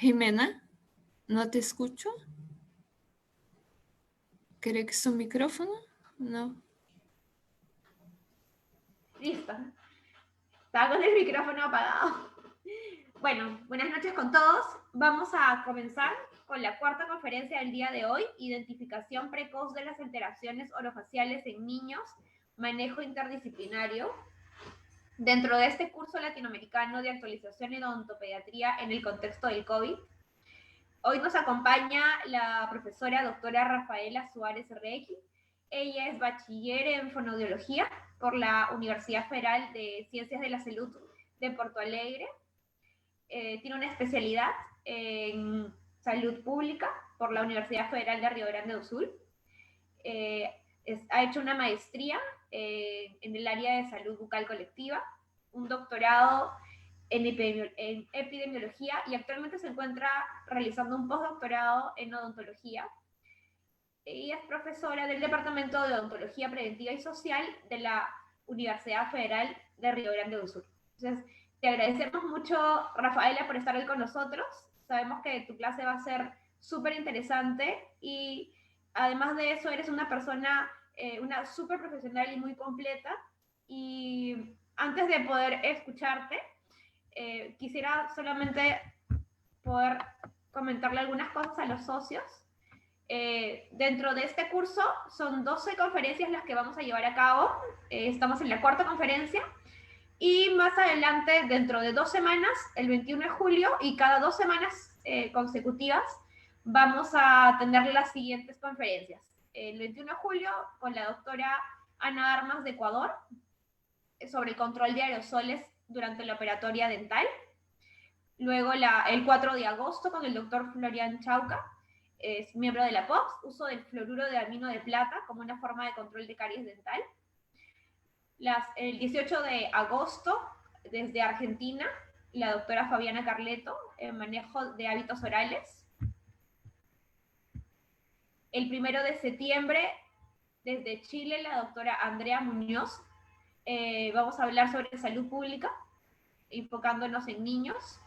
Jimena, no te escucho. ¿Cree que es su micrófono? No. Listo. Estaba con el micrófono apagado. Bueno, buenas noches con todos. Vamos a comenzar con la cuarta conferencia del día de hoy, identificación precoz de las alteraciones orofaciales en niños, manejo interdisciplinario. Dentro de este curso latinoamericano de actualización en odontopediatría en el contexto del COVID, hoy nos acompaña la profesora doctora Rafaela Suárez Regui. Ella es bachiller en fonoaudiología por la Universidad Federal de Ciencias de la Salud de Porto Alegre. Tiene una especialidad en salud pública por la Universidad Federal de Río Grande do Sul. Ha hecho una maestría en el área de salud bucal colectiva, un doctorado en epidemiología y actualmente se encuentra realizando un postdoctorado en odontología. Ella es profesora del Departamento de Odontología Preventiva y Social de la Universidad Federal de Río Grande do Sul. Entonces, te agradecemos mucho, Rafaela, por estar hoy con nosotros. Sabemos que tu clase va a ser súper interesante y además de eso eres una persona, una súper profesional y muy completa. Y antes de poder escucharte, quisiera solamente poder comentarle algunas cosas a los socios. Dentro de este curso son 12 conferencias las que vamos a llevar a cabo. Estamos en la cuarta conferencia y más adelante, dentro de 2 semanas, el 21 de julio y cada 2 semanas consecutivas, vamos a tener las siguientes conferencias. El 21 de julio con la doctora Ana Armas de Ecuador sobre el control de aerosoles durante la operatoria dental. Luego el 4 de agosto con el doctor Florian Chauca, es miembro de la POPS, uso del fluoruro de amino de plata como una forma de control de caries dental. El 18 de agosto, desde Argentina, la doctora Fabiana Carleto, manejo de hábitos orales. El 1 de septiembre, desde Chile, la doctora Andrea Muñoz. Vamos a hablar sobre salud pública, enfocándonos en niños.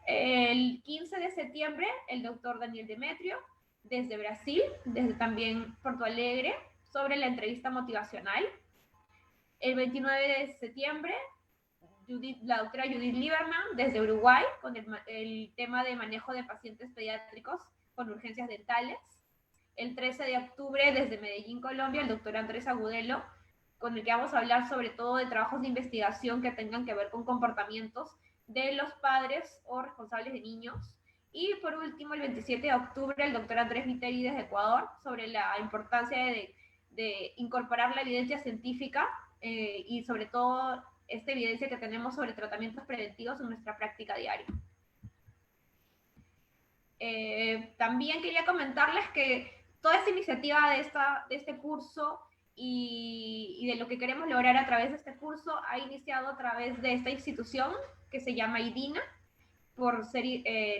El 15 de septiembre, el doctor Daniel Demetrio, desde Brasil, desde también Porto Alegre, sobre la entrevista motivacional. El 29 de septiembre, la doctora Judith Lieberman, desde Uruguay, con el tema de manejo de pacientes pediátricos con urgencias dentales. El 13 de octubre, desde Medellín, Colombia, el doctor Andrés Agudelo, con el que vamos a hablar sobre todo de trabajos de investigación que tengan que ver con comportamientos de los padres o responsables de niños. Y por último, el 27 de octubre, el doctor Andrés Viteri desde Ecuador, sobre la importancia de incorporar la evidencia científica y sobre todo esta evidencia que tenemos sobre tratamientos preventivos en nuestra práctica diaria. También quería comentarles que toda esta iniciativa de este curso y de lo que queremos lograr a través de este curso ha iniciado a través de esta institución que se llama IDINA, por ser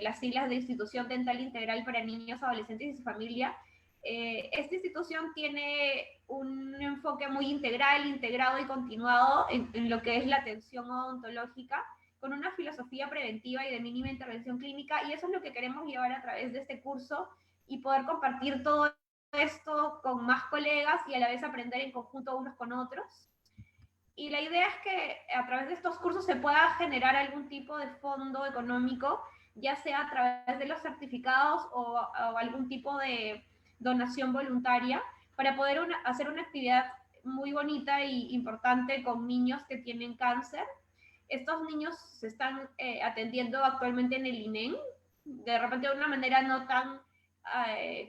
las siglas de Institución Dental Integral para Niños, Adolescentes y su Familia. Esta institución tiene un enfoque muy integral, integrado y continuado en lo que es la atención odontológica, con una filosofía preventiva y de mínima intervención clínica, y eso es lo que queremos llevar a través de este curso y poder compartir todo esto con más colegas y a la vez aprender en conjunto unos con otros. Y la idea es que a través de estos cursos se pueda generar algún tipo de fondo económico, ya sea a través de los certificados o algún tipo de donación voluntaria, para poder hacer una actividad muy bonita e importante con niños que tienen cáncer. Estos niños se están atendiendo actualmente en el INEN, de repente de una manera no tan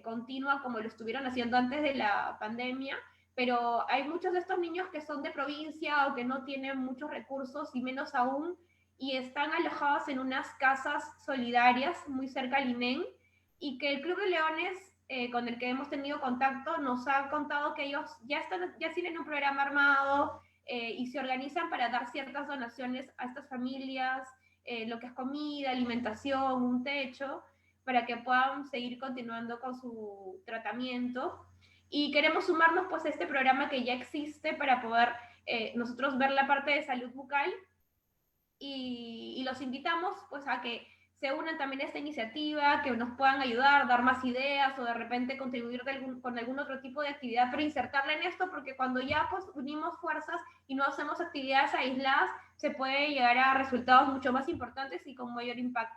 continua como lo estuvieron haciendo antes de la pandemia, pero hay muchos de estos niños que son de provincia o que no tienen muchos recursos y menos aún, y están alojados en unas casas solidarias muy cerca al INEN, y que el Club de Leones, con el que hemos tenido contacto, nos ha contado que ellos ya tienen un programa armado y se organizan para dar ciertas donaciones a estas familias, lo que es comida, alimentación, un techo, para que puedan seguir continuando con su tratamiento. Y queremos sumarnos pues a este programa que ya existe para poder nosotros ver la parte de salud bucal, y los invitamos pues a que se unan también a esta iniciativa, que nos puedan ayudar, dar más ideas o de repente contribuir con algún otro tipo de actividad, pero insertarla en esto, porque cuando ya pues unimos fuerzas y no hacemos actividades aisladas, se puede llegar a resultados mucho más importantes y con mayor impacto.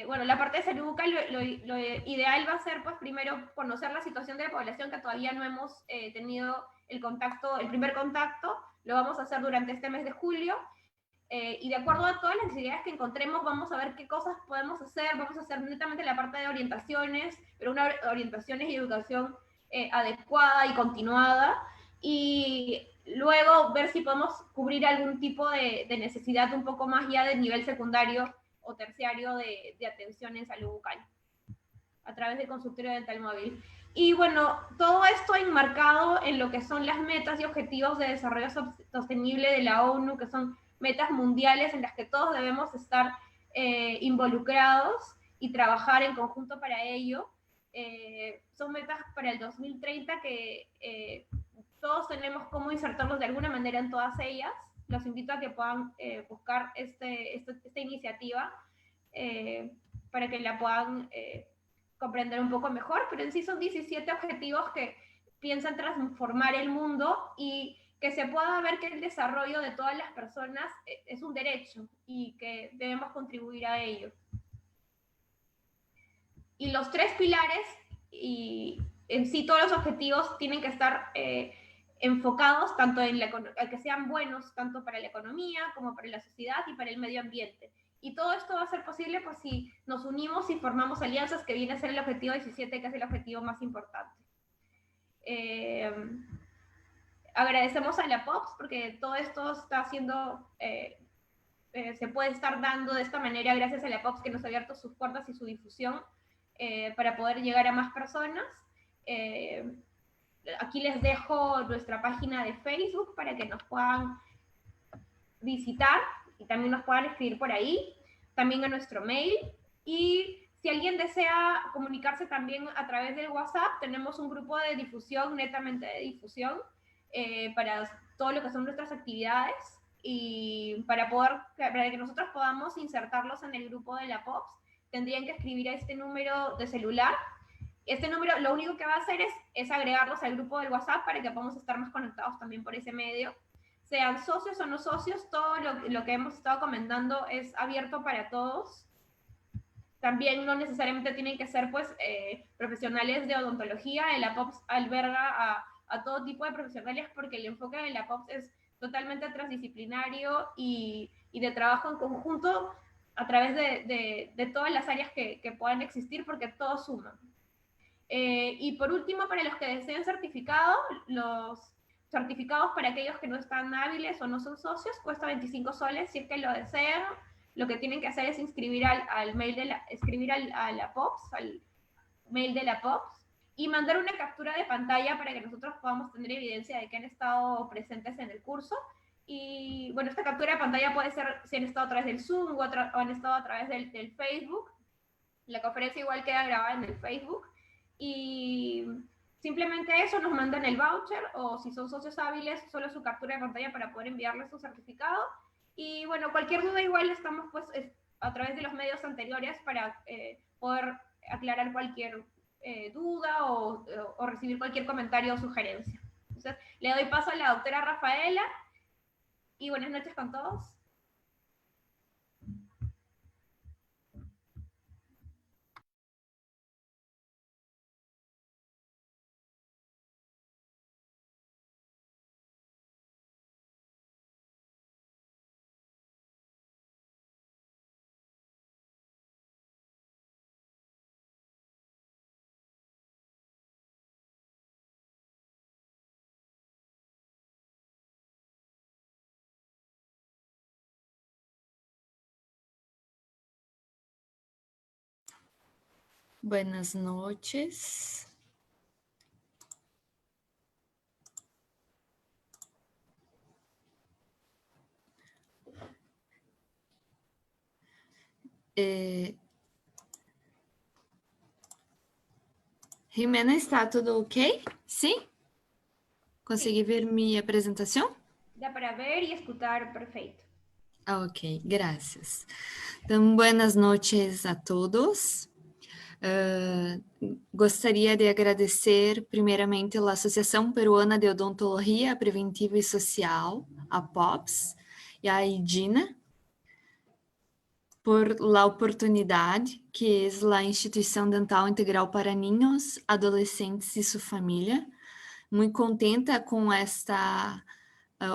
Bueno, la parte de salud bucal, lo ideal va a ser, pues, primero conocer la situación de la población, que todavía no hemos tenido el primer contacto, lo vamos a hacer durante este mes de julio, y de acuerdo a todas las necesidades que encontremos, vamos a ver qué cosas podemos hacer, vamos a hacer netamente la parte de orientaciones, pero una orientaciones y educación adecuada y continuada, y luego ver si podemos cubrir algún tipo de necesidad un poco más ya de nivel secundario o terciario de atención en salud bucal a través del consultorio dental móvil. Y bueno, todo esto enmarcado en lo que son las metas y objetivos de desarrollo sostenible de la ONU, que son metas mundiales en las que todos debemos estar involucrados y trabajar en conjunto para ello. Son metas para el 2030 que todos tenemos cómo insertarnos de alguna manera en todas ellas. Los invito a que puedan buscar esta iniciativa para que la puedan comprender un poco mejor, pero en sí son 17 objetivos que piensan transformar el mundo y que se pueda ver que el desarrollo de todas las personas es un derecho y que debemos contribuir a ello. Y los 3 pilares, y en sí todos los objetivos tienen que estar enfocados tanto en que sean buenos tanto para la economía como para la sociedad y para el medio ambiente. Y todo esto va a ser posible pues si nos unimos y formamos alianzas, que viene a ser el objetivo 17, que es el objetivo más importante. Agradecemos a la POPS porque todo esto está haciendo, se puede estar dando de esta manera gracias a la POPS, que nos ha abierto sus puertas y su difusión para poder llegar a más personas. Aquí les dejo nuestra página de Facebook para que nos puedan visitar y también nos puedan escribir por ahí, también a nuestro mail. Y si alguien desea comunicarse también a través del WhatsApp, tenemos un grupo de difusión, netamente de difusión, para todo lo que son nuestras actividades y para que nosotros podamos insertarlos en el grupo de la POPS, tendrían que escribir a este número de celular. Este número lo único que va a hacer es agregarlos al grupo del WhatsApp para que podamos estar más conectados también por ese medio. Sean socios o no socios, todo lo que hemos estado comentando es abierto para todos. También no necesariamente tienen que ser pues profesionales de odontología. El APOPS alberga a todo tipo de profesionales porque el enfoque de la APOPS es totalmente transdisciplinario y de trabajo en conjunto a través de todas las áreas que puedan existir, porque todos suman. Y por último, para los que deseen certificado, los certificados para aquellos que no están hábiles o no son socios cuesta 25 soles. Si es que lo desean, lo que tienen que hacer es inscribir al mail de a la POPS, al mail de la POPS, y mandar una captura de pantalla para que nosotros podamos tener evidencia de que han estado presentes en el curso. Y bueno, esta captura de pantalla puede ser si han estado a través del Zoom o han estado a través del Facebook. La conferencia igual queda grabada en el Facebook. Y simplemente eso, nos mandan el voucher, o si son socios hábiles, solo su captura de pantalla para poder enviarles su certificado. Y bueno, cualquier duda igual estamos pues a través de los medios anteriores para poder aclarar cualquier duda o recibir cualquier comentario o sugerencia. Entonces, le doy paso a la doctora Rafaela y buenas noches con todos. Buenas noches. Jimena, ¿está todo ok? ¿Sí? ¿Conseguí ver mi presentación? Da para ver y escuchar perfecto. Ok, gracias. Então, buenas noches a todos. Gostaria de agradecer, primeiramente, a Associação Peruana de Odontologia Preventiva e Social, a POPS, e a IDINA, por la oportunidade, que é a Instituição Dental Integral para Niños, Adolescentes e sua família. Muito contenta com esta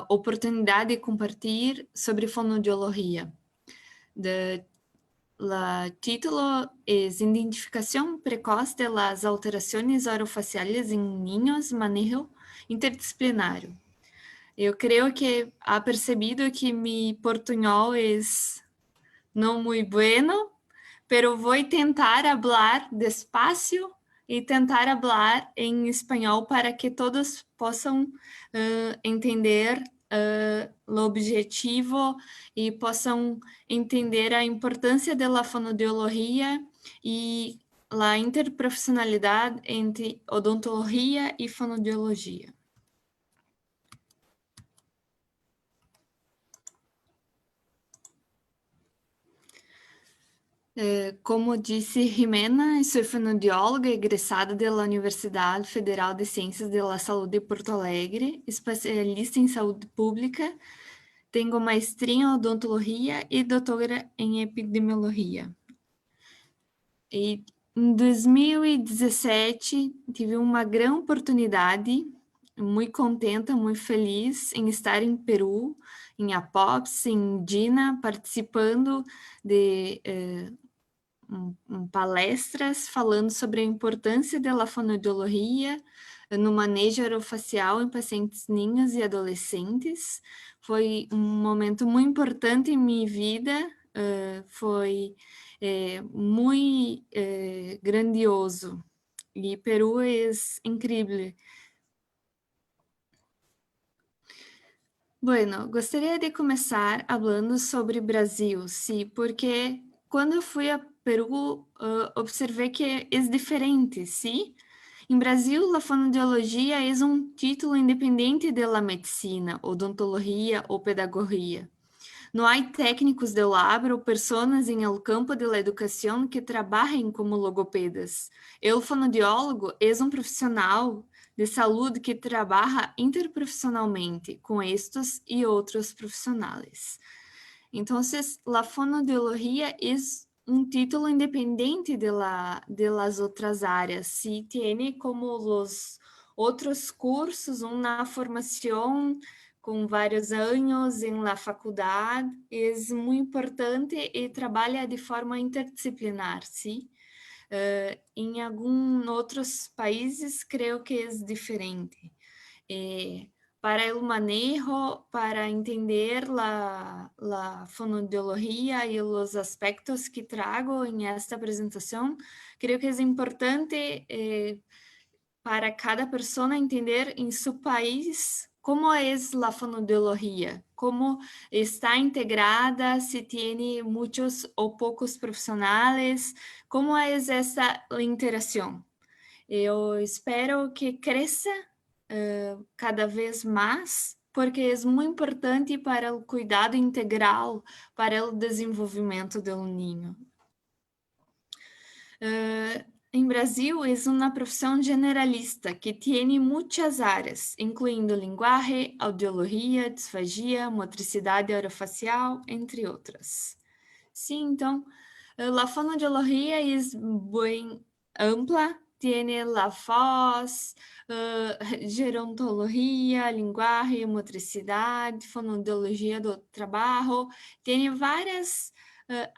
oportunidade de compartilhar sobre fonoaudiologia. O título é Identificação Precoce de las alterações orofaciais em niños, manejo interdisciplinário. Eu creio que ha percebido que mi portunhol é não muito bueno, pero vou tentar hablar despacio e tentar hablar em espanhol para que todos possam entender o objetivo e possam entender a importância da fonoaudiologia e a interprofissionalidade entre odontologia e fonoaudiologia. Como disse Jimena, sou fonoaudióloga egressada da Universidade Federal de Ciências da Saúde de Porto Alegre, especialista em saúde pública, tenho maestria em odontologia e doutora em epidemiologia. E em 2017 tive uma grande oportunidade, muito contenta, muito feliz em estar em Peru, em Apops, em Dina, participando de palestras falando sobre a importância da fonoaudiologia no manejo orofacial em pacientes ninhos e adolescentes. Foi um momento muito importante em minha vida, foi muito grandioso. E Peru é incrível. Bueno, gostaria de começar falando sobre Brasil, sim, porque quando eu fui a Peru, observei que é diferente, sim? Em Brasil, a fonoaudiologia é título independente da medicina, odontologia ou pedagogia. Não há técnicos de labro ou pessoas em el campo de la educação que trabalhem como logopedas. O fonoaudiólogo é profissional de saúde que trabalha interprofissionalmente com estes e outros profissionais. Então, a fonoaudiologia é título independente de las outras áreas. Se tem como os outros cursos, uma formação com vários anos em la faculdade, é muito importante e trabalha de forma interdisciplinar, sim? Em alguns outros países, creio que é diferente. Para o manejo, para entender a fonoaudiologia e os aspectos que trago em esta apresentação, creio que é importante para cada pessoa entender em seu país como é a fonoaudiologia, como está integrada, se tem muitos ou poucos profissionais, como é essa interação. Eu espero que cresça cada vez mais, porque é muito importante para o cuidado integral, para o desenvolvimento do ninho. Em Brasil, é uma profissão generalista que tem muitas áreas, incluindo linguagem, audiologia, disfagia, motricidade orofacial, entre outras. Sim, então, a fonoaudiologia é bem ampla, tem a voz, gerontologia, linguagem, motricidade, fonoaudiologia do trabalho, tem várias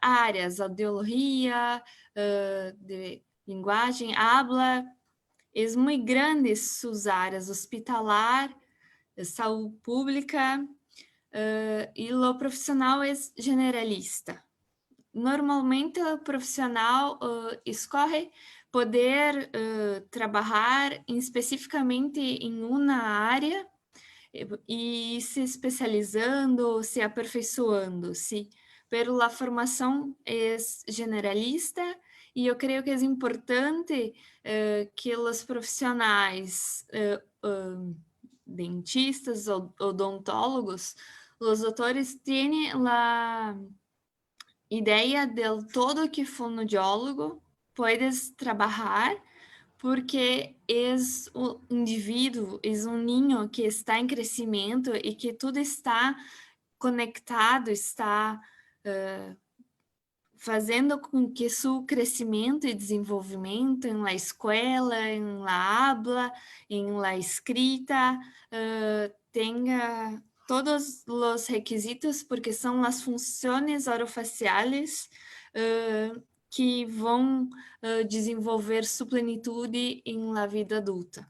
áreas, audiologia, de linguagem, habla, é muito grande suas áreas, hospitalar, saúde pública, e o profissional é generalista. Normalmente, o profissional escolhe poder trabalhar especificamente em uma área e se especializando, se aperfeiçoando, sim. Pero a formação é generalista e eu creio que é importante que os profissionais dentistas ou odontólogos Los autores tienen la idea del todo que fonoaudiólogo puedes trabalhar porque é um indivíduo, é um ninho que está em crescimento e que tudo está conectado, está fazendo com que seu crescimento e desenvolvimento em la escola, em la habla, em la escrita, tenha todos os requisitos, porque são as funções orofaciais que vão desenvolver sua plenitude em la vida adulta.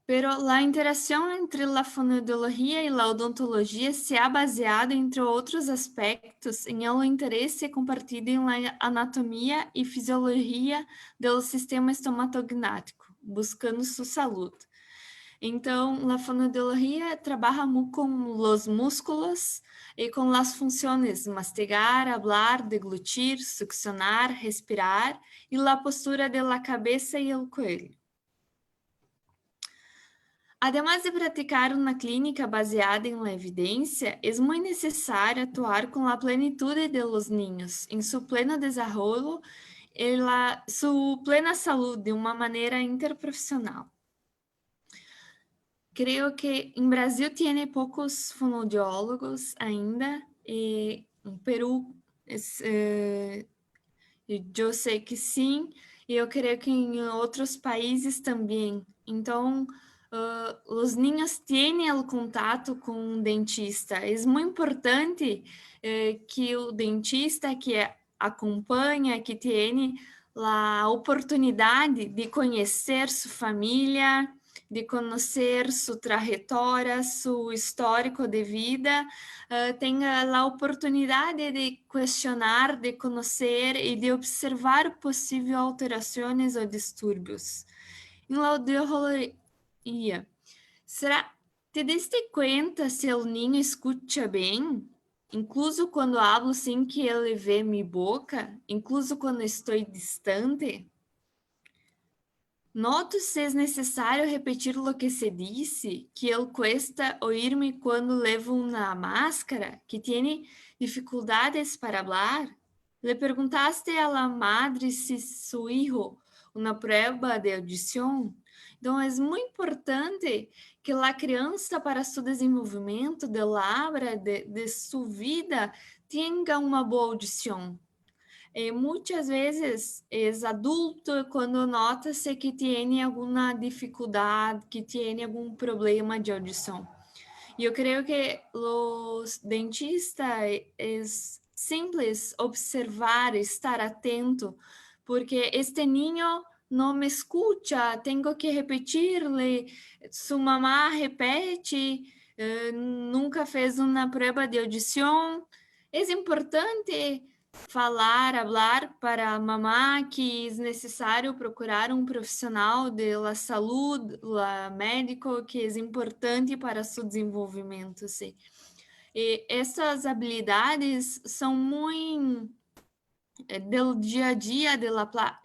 Pero la interacción entre la fonoaudiología y la odontología se ha baseado, entre outros aspectos, em el interesse compartido em la anatomia e fisiologia do sistema estomatognático, buscando sua saúde. Então, a fonoaudiologia trabalha muito com os músculos e com as funções mastigar, hablar, deglutir, succionar, respirar e a postura da cabeça e o coelho. Además de praticar uma clínica baseada em la evidência, é muito necessário atuar com a plenitude de los niños, em seu pleno desenvolvimento e sua plena saúde de uma maneira interprofissional. Creio que em Brasil tem poucos fonoaudiólogos ainda, e em Peru eu sei que sim, e eu creio que em outros países também. Então, os niños têm o contato com um dentista. É muito importante que o dentista que acompanha, que tem a oportunidade de conhecer sua família, de conhecer sua trajetória, seu histórico de vida, tenha a oportunidade de questionar, de conhecer e de observar possíveis alterações ou distúrbios. Em la audiologia, te deste conta se o ninho escuta bem? Incluso quando hablo sem que ele vê minha boca? Incluso quando estou distante? Noto se é necessário repetir o que se disse, que ele cuesta ouvir-me quando levo uma máscara, que tem dificuldades para falar. Le perguntaste a la madre se su hijo uma prova de audição? Então, é muito importante que a criança, para seu desenvolvimento de labra, de sua vida, tenha uma boa audição. Muitas vezes é adulto quando nota-se que tem alguma dificuldade, que tem algum problema de audição. E eu creio que os dentistas é simples observar, estar atento, porque este niño não me escuta, tenho que repetir-lhe, sua mamá repete, nunca fez uma prova de audição. É importante falar para a mamá que é necessário procurar um profissional de la saúde, médico, que é importante para seu desenvolvimento, sim. E essas habilidades são muito do dia a dia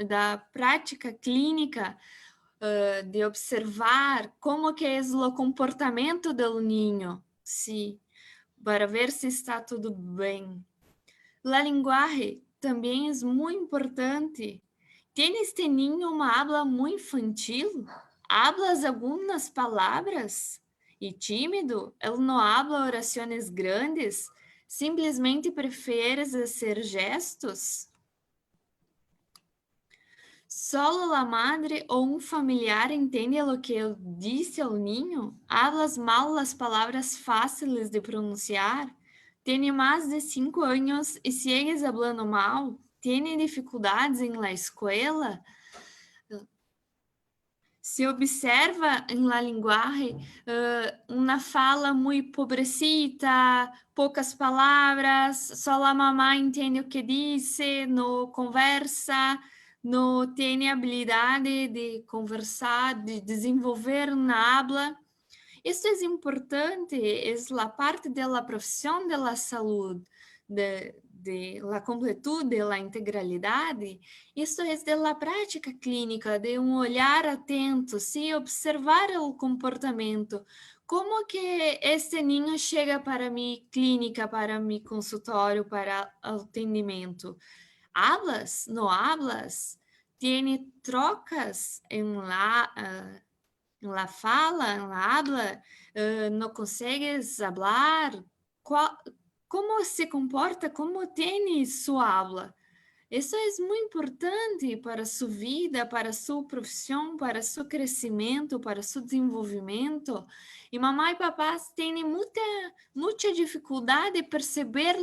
da prática clínica, de observar como que é o comportamento do ninho, sim, para ver se está tudo bem. La linguagem também é muito importante. Tem este ninho uma habla muito infantil? Hablas algumas palavras? E tímido? Ele não habla orações grandes? Simplesmente preferes hacer gestos? Solo la madre ou um familiar entende o que eu disse ao ninho? Hablas mal as palavras fáceis de pronunciar? Tiene mais de 5 anos e sigues hablando mal? Tiene dificuldades em la escuela? Se observa em la linguagem uma fala muito pobrecita, poucas palavras, só a mamá entende o que disse, não conversa, não tem habilidade de conversar, de desenvolver na habla. Isso é importante, é a parte da profissão da saúde, de la completude, da integralidade. Isso é da prática clínica, de um olhar atento, se observar o comportamento, como que este ninho chega para mi clínica, para mi consultório, para atendimento? ¿Hablas? ¿No hablas? ¿Tiene trocas en la fala, en la habla? ¿No consegues hablar? Qual, ¿Cómo se comporta? ¿Cómo tiene su habla? Isso é muito importante para sua vida, para sua profissão, para seu crescimento, para seu desenvolvimento. E mamãe e papai têm muita dificuldade de perceber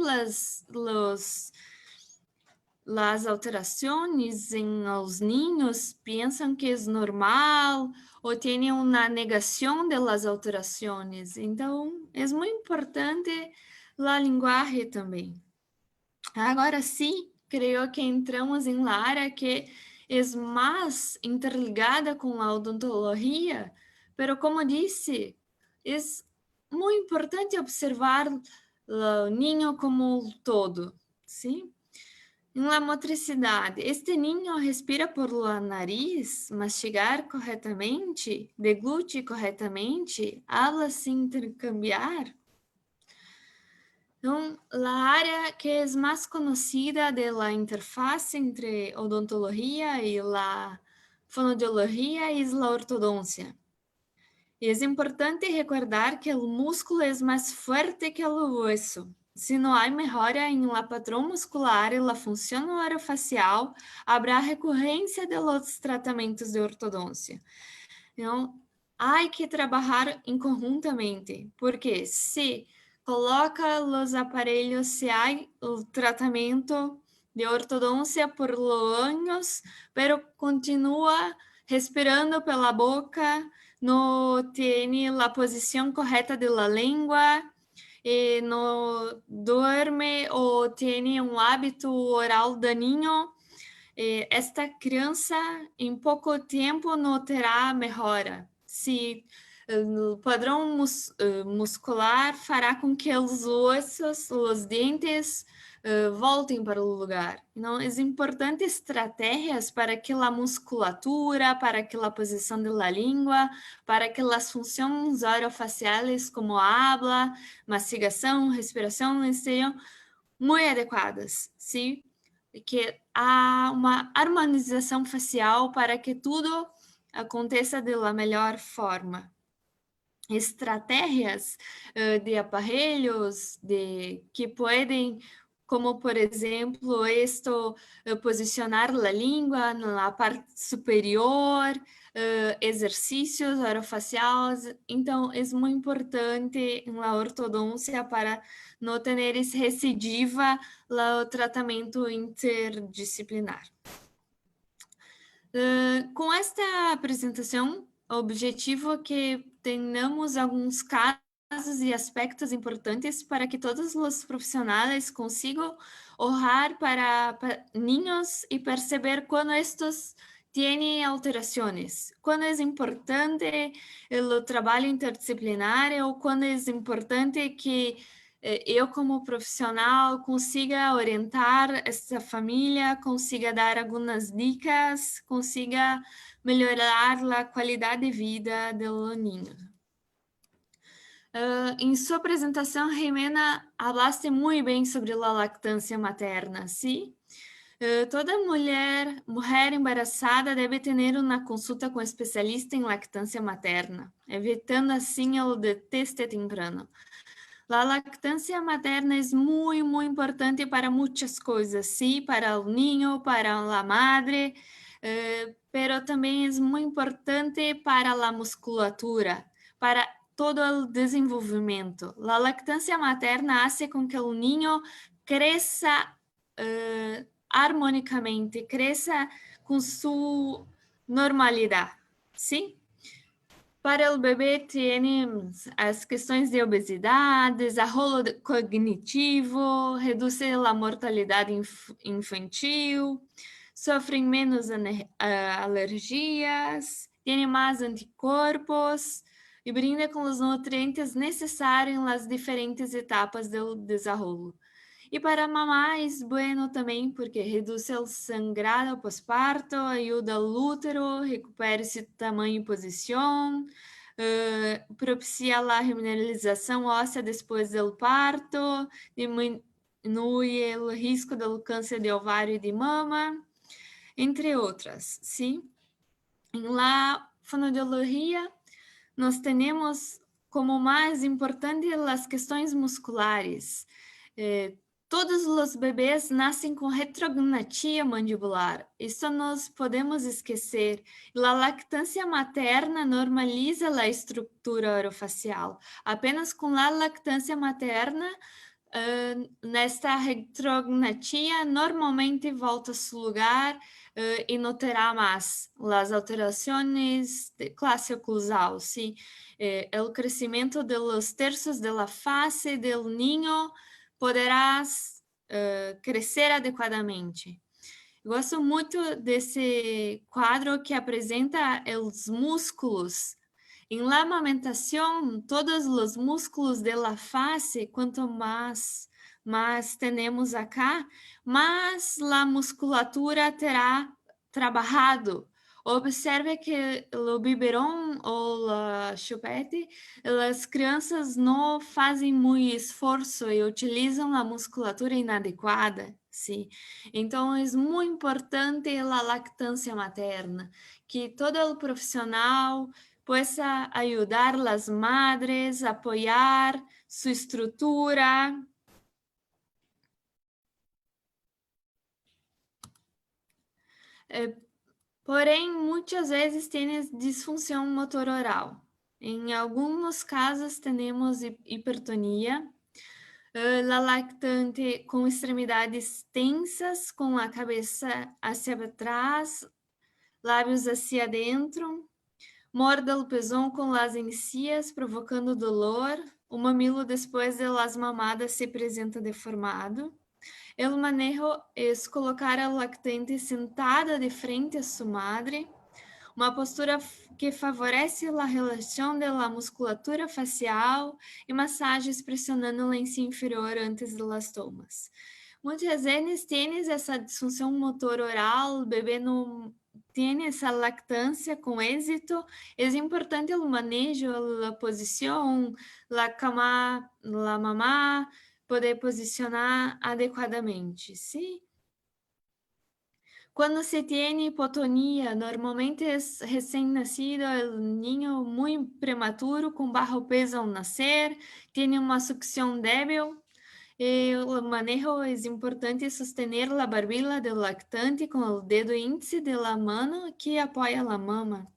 as alterações em os ninhos, pensam que é normal ou têm uma negação das alterações. Então, é muito importante a linguagem também. Agora sim, creio que entramos em uma área que é mais interligada com a odontologia, pero como disse, é muito importante observar o ninho como um todo, sim? Em la motricidade, este ninho respira por la nariz, mastigar corretamente, deglute corretamente, habla sem intercambiar. Então, a área que é mais conhecida da interface entre odontologia e a fonoaudiologia é a ortodôncia. E é importante recordar que o músculo é mais forte que o osso. Se não há melhora em la padrão muscular e la função orofacial, haverá recorrência de los tratamentos de ortodôncia. Então, há que trabalhar em conjuntamente, porque se coloca os aparelhos, se há o tratamento de ortodôncia por anos, pero continua respirando pela boca, não tem a posição correta da língua, não dorme ou tem um hábito oral daninho, esta criança em pouco tempo não terá melhora. Se o padrão muscular fará com que os ossos, os dentes voltem para o lugar. Então, é importante estratégias para que a musculatura, para que a posição da língua, para que as funções orofaciais como habla, mastigação, respiração estejam muito adequadas, sim? Que há uma harmonização facial para que tudo aconteça da melhor forma. Estratégias de aparelhos que podem, como por exemplo, posicionar a língua na parte superior, exercícios orofaciais. Então, é muito importante na ortodôncia para não ter recidiva o tratamento interdisciplinar. Com esta apresentação, o objetivo é que tenhamos alguns casos e aspectos importantes para que todos os profissionais consigam olhar para ninhos e perceber quando estes têm alterações, quando é importante o trabalho interdisciplinar ou quando é importante que eu, como profissional, consiga orientar essa família, consiga dar algumas dicas, consiga melhorar a qualidade de vida do ninho. Em sua apresentação, Jimena, falaste muito bem sobre a lactância materna, sim? Toda mulher embaraçada deve ter uma consulta com especialista em lactância materna, evitando assim o deteste temprano. A lactância materna é muito, muito importante para muitas coisas, sim, para o ninho, para a madre, pero também é muito importante para a musculatura, para todo o desenvolvimento. A lactância materna faz com que o ninho cresça harmonicamente, cresça com sua normalidade, sim? Para o bebê, temos as questões de obesidade, desarrollo cognitivo, reduz a mortalidade infantil, sofrem menos alergias, tem mais anticorpos e brinda com os nutrientes necessários nas diferentes etapas do desenvolvimento. E para mamães, bueno também, porque reduz o sangrado pós-parto, ajuda o útero, recupera esse tamanho e posição, propicia la remineralização óssea depois do parto, diminui o risco do câncer de ovário e de mama, entre outras, sim. Em la fonoaudiologia, nós temos como mais importante as questões musculares. Todos os bebês nascem com retrognatia mandibular. Isso nós podemos esquecer. A lactância materna normaliza a estrutura orofacial. Apenas com a lactância materna, nesta retrognatia normalmente volta a seu lugar e não terá mais as alterações de classe oclusal, sim. O crescimento dos terços da face do ninho poderá crescer adequadamente. Gosto muito desse quadro que apresenta os músculos. Em la amamentação, todos os músculos da face, quanto mais temos acá, mais a musculatura terá trabalhado. Observe que o biberon ou a chupete, as crianças não fazem muito esforço e utilizam a musculatura inadequada, sim. Então, é muito importante a lactância materna, que todo o profissional possa ajudar as madres, apoiar sua estrutura. Porém, muitas vezes tem disfunção motor oral. Em alguns casos, temos hipertonia, la lactante com extremidades tensas, com a cabeça hacia atrás, lábios hacia dentro, morda o pezão com as encias, provocando dolor, o mamilo depois de las mamadas se apresenta deformado. O manejo é colocar a lactante sentada de frente a sua madre, uma postura que favorece a relaxação da musculatura facial e massagens pressionando o lenço inferior antes das tomas. Muitas vezes tienes essa disfunção motor oral, o bebê não tem essa lactância com êxito, é importante o manejo, a posição, a cama, a mamá, poder posicionar adequadamente, sim? Quando se tem hipotonia, normalmente é recém-nacido, o ninho muito prematuro, com baixo peso ao nascer, tem uma sucção débil. O manejo é importante sostener a barbila do lactante com o dedo índice da mão que apoia a mama.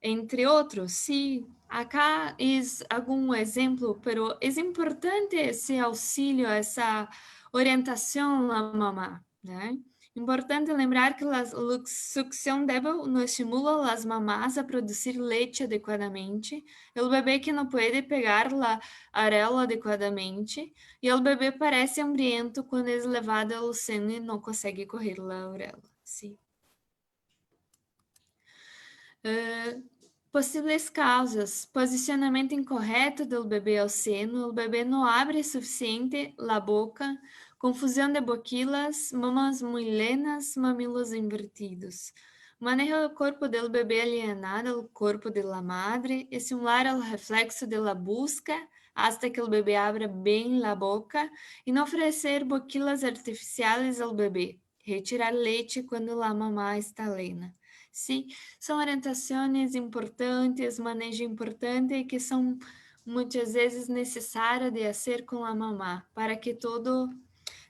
Entre outros, sim. Acá é algum exemplo, pero é importante esse auxílio, essa orientação à mamá, né? Importante lembrar que a sucção débil não estimula as mamás a produzir leite adequadamente, o bebê que não pode pegar a areola adequadamente, e o bebê parece hambriento quando é levado ao seno e não consegue correr a areola. Sim. Possíveis causas: posicionamento incorreto do bebê ao seno, o bebê não abre suficiente a boca, confusão de boquilas, mamas muito lenas, mamilos invertidos. Manejo do corpo do bebê alienado ao corpo da madre e simular o reflexo da busca hasta que o bebê abra bem a boca e não oferecer boquilas artificiais ao bebê. Retirar leite quando a mamá está lena. Sim, são orientações importantes, manejo importante que são muitas vezes necessárias de fazer com a mamá para que tudo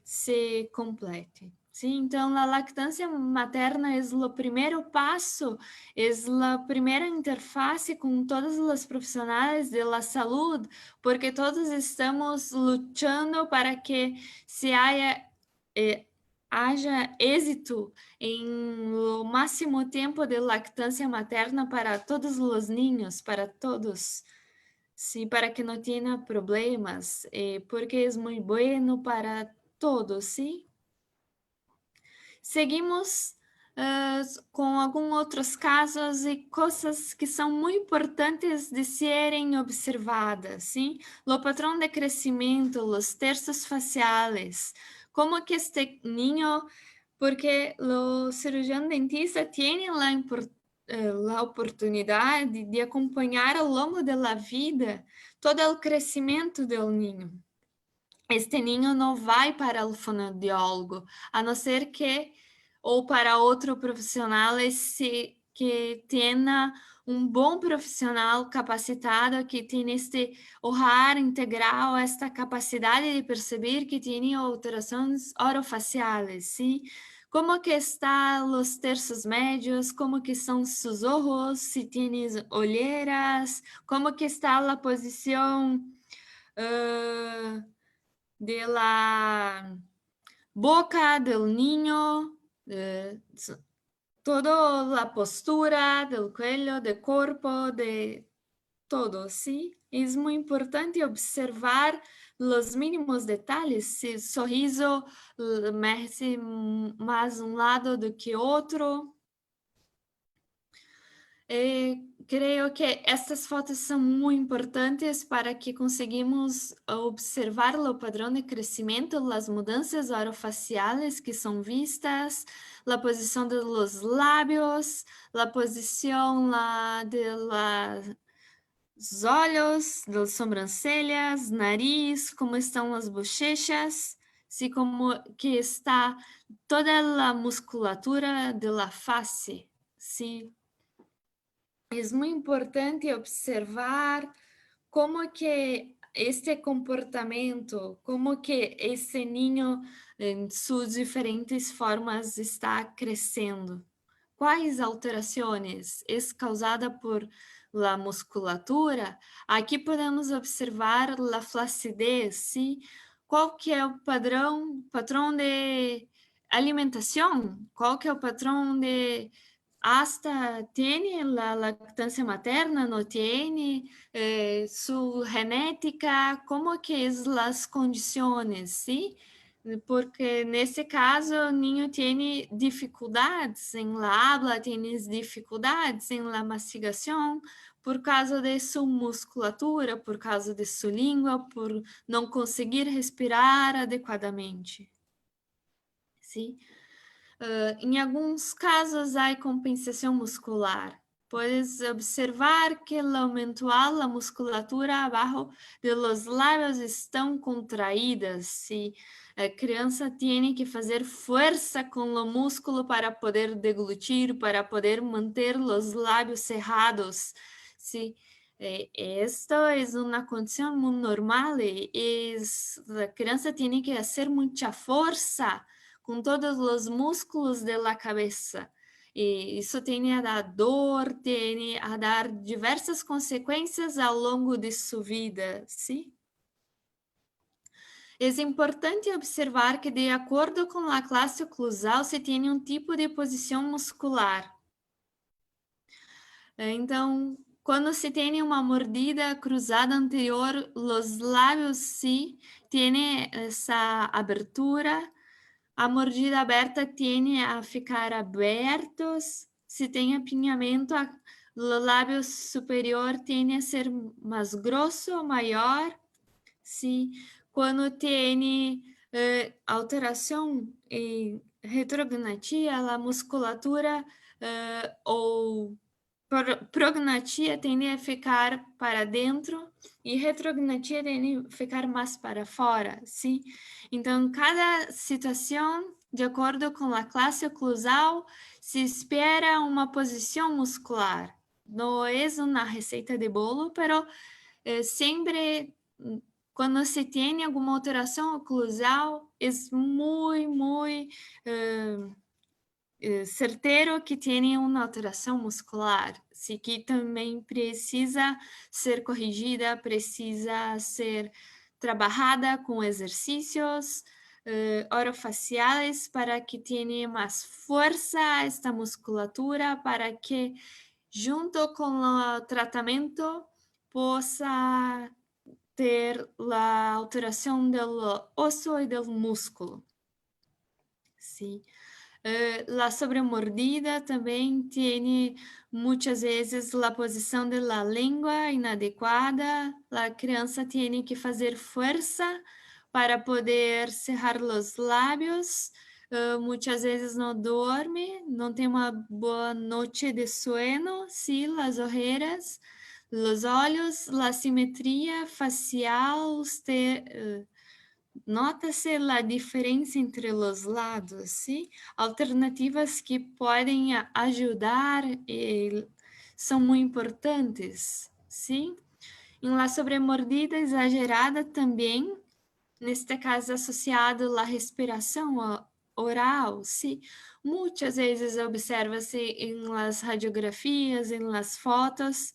se complete. Sim, então a lactância materna é o primeiro passo, é a primeira interface com todos os profissionais da saúde, porque todos estamos lutando para que se haja êxito em o máximo tempo de lactância materna para todos os ninhos, para todos, sim, para que não tenha problemas, porque é muito bueno para todos, sim. Seguimos com alguns outros casos e coisas que são muito importantes de serem observadas, sim? O padrão de crescimento, os terços faciais, como que este niño, porque o cirurgião dentista tem a oportunidade de acompanhar ao longo da vida todo o crescimento do ninho. Este niño não vai para o fonoaudiólogo, a não ser que, ou para outro profissional, que tenha um bom profissional capacitado, que tenha este olhar integral, esta capacidade de perceber que tem alterações orofaciais, sim? Como que estão os terços médios, como que são seus olhos, se tem olheiras, como que está a posição de la boca del niño, toda la postura del cuello, del cuerpo, de todo, ¿sí? Es muy importante observar los mínimos detalles, si el sorriso merece más un lado do que otro. Creio que estas fotos são muito importantes para que conseguimos observar o padrão de crescimento, as mudanças orofaciais que são vistas, a posição dos lábios, a posição dos olhos, das sobrancelhas, nariz, como estão as bochechas, se como que está toda a musculatura da face, se é muito importante observar como que este comportamento, como que esse ninho em suas diferentes formas está crescendo. Quais alterações é causada por la musculatura? Aqui podemos observar a flacidez, sim? Qual que é o patrão de alimentação? Qual que é o patrão de hasta tiene la lactancia materna, no tiene su genética, como que es las condiciones, ¿sí? Porque nesse caso o niño tiene dificuldades em la habla, tiene dificuldades em la mastigação, por causa de sua musculatura, por causa de sua língua, por não conseguir respirar adequadamente. Sim? Em alguns casos, há compensação muscular. Puedes observar que ao aumentar a musculatura abaixo de los lábios estão contraídas. Se a criança tem que fazer força com o músculo para poder deglutir, para poder manter os lábios cerrados. Se Esto es una condición muy normal. La criança tem que fazer muita força com todos os músculos da cabeça. E isso tem a dar dor, tem a dar diversas consequências ao longo de sua vida, sim? É importante observar que, de acordo com a classe oclusal, se tem um tipo de posição muscular. Então, quando se tem uma mordida cruzada anterior, os lábios sim têm essa abertura. A mordida aberta tende a ficar abertos. Se tem apinhamento, o lábio superior tende a ser mais grosso ou maior. Se quando tem alteração em retrognatia, a musculatura ou prognatia tende a ficar para dentro e retrognatia tende a ficar mais para fora, sim? Então, cada situação, de acordo com a classe oclusal, se espera uma posição muscular. Não é uma receita de bolo, mas sempre, quando se tem alguma alteração oclusal, é muito certeiro que tem uma alteração muscular, se que também precisa ser corrigida, precisa ser trabalhada com exercícios orofaciais para que tenha mais força esta musculatura, para que junto com o tratamento possa ter a alteração do osso e do músculo. Sim. La sobremordida também tem muitas vezes a posição da língua inadequada. A criança tem que fazer força para poder cerrar os lábios. muitas vezes não dorme, não tem uma boa noite de sono, sim, as ojeras, os olhos, a simetria facial, nota-se a diferença entre os lados, sim? Alternativas que podem ajudar e são muito importantes, sim? Em la sobremordida exagerada também, neste caso associado à respiração oral, sim? Muitas vezes observa-se em las radiografias, em las fotos,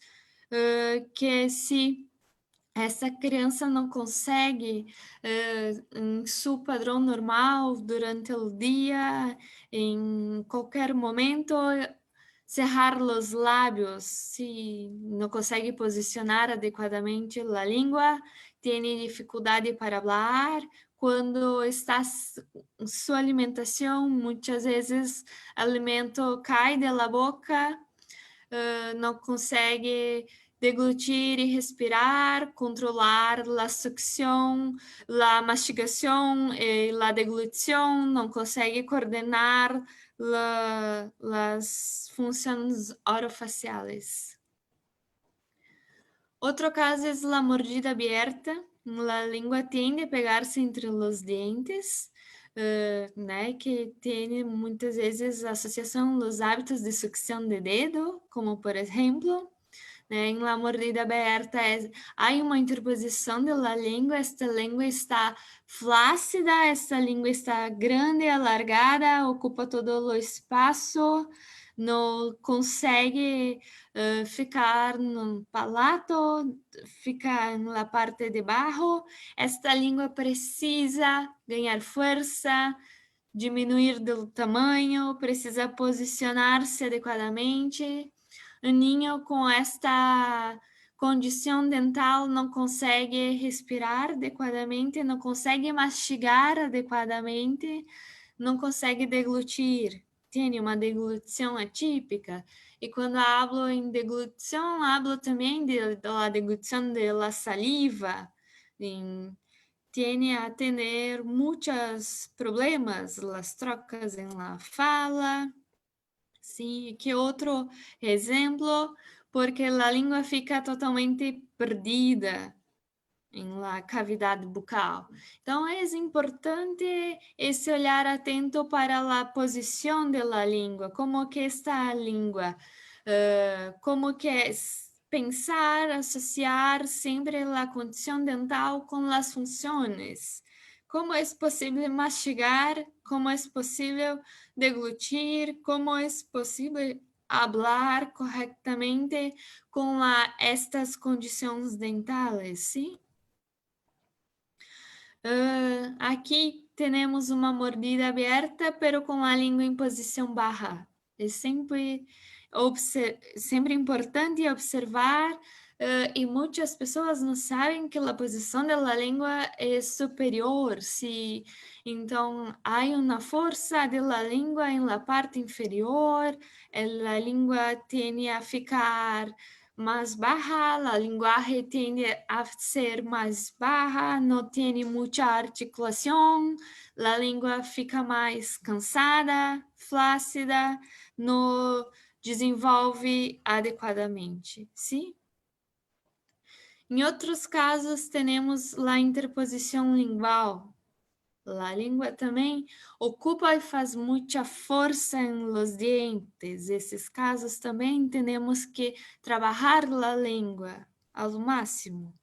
que se essa criança não consegue, em seu padrão normal, durante o dia, em qualquer momento, cerrar os lábios, se não consegue posicionar adequadamente a língua, tem dificuldade para falar. Quando está sua alimentação, muitas vezes o alimento cai da boca, não consegue deglutir e respirar, controlar a sucção, a mastigação e a deglutição, não consegue coordenar as funções orofaciais. Outro caso é a mordida aberta. A língua tende a pegar-se entre os dentes, né, que tem muitas vezes associação aos hábitos de sucção de dedo, como por exemplo, né, em la mordida aberta há uma interposição da língua, esta língua está flácida, esta língua está grande, alargada, ocupa todo o espaço, não consegue ficar no palato, fica na parte de baixo. Esta língua precisa ganhar força, diminuir do tamanho, precisa posicionar-se adequadamente. O ninho com esta condição dental não consegue respirar adequadamente, não consegue mastigar adequadamente, não consegue deglutir. Tem uma deglutição atípica. E quando hablo em deglutição, hablo também da deglutição da saliva. Tem a ter muitos problemas, as trocas em la fala. Sim, que outro exemplo, porque a língua fica totalmente perdida em la cavidade bucal. Então, é importante esse olhar atento para a posição da língua, como que está a língua, como que é pensar, associar sempre a condição dental com as funções. Como é possível mastigar, como é possível deglutir, como é possível falar corretamente com estas condições dentais, sim? Aqui temos uma mordida aberta, pero com a língua em posição baixa. É sempre importante observar, e muitas pessoas não sabem que a posição da língua é superior, então há uma força da língua em la parte inferior, a língua tende a ficar mais baja, a linguagem tende a ser mais baja, não tem muita articulação, a língua fica mais cansada, flácida, não desenvolve adequadamente, sim? Em outros casos, temos a interposição lingual. A língua também ocupa e faz muita força em los dientes. Esses casos também temos que trabalhar a língua ao máximo.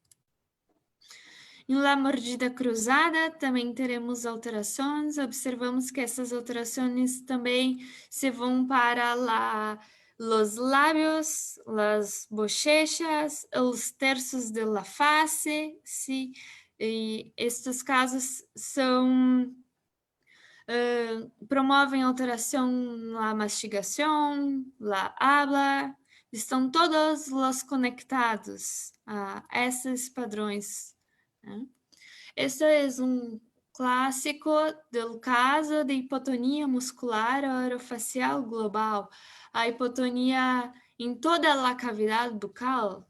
Em la mordida cruzada também teremos alterações. Observamos que essas alterações também se vão para los lábios, las bochechas, os terços de la face, sim. E estes casos promovem alteração na mastigação, na habla, estão todos os conectados a esses padrões, né? Este é clássico do caso de hipotonia muscular orofacial global, a hipotonia em toda a cavidade bucal.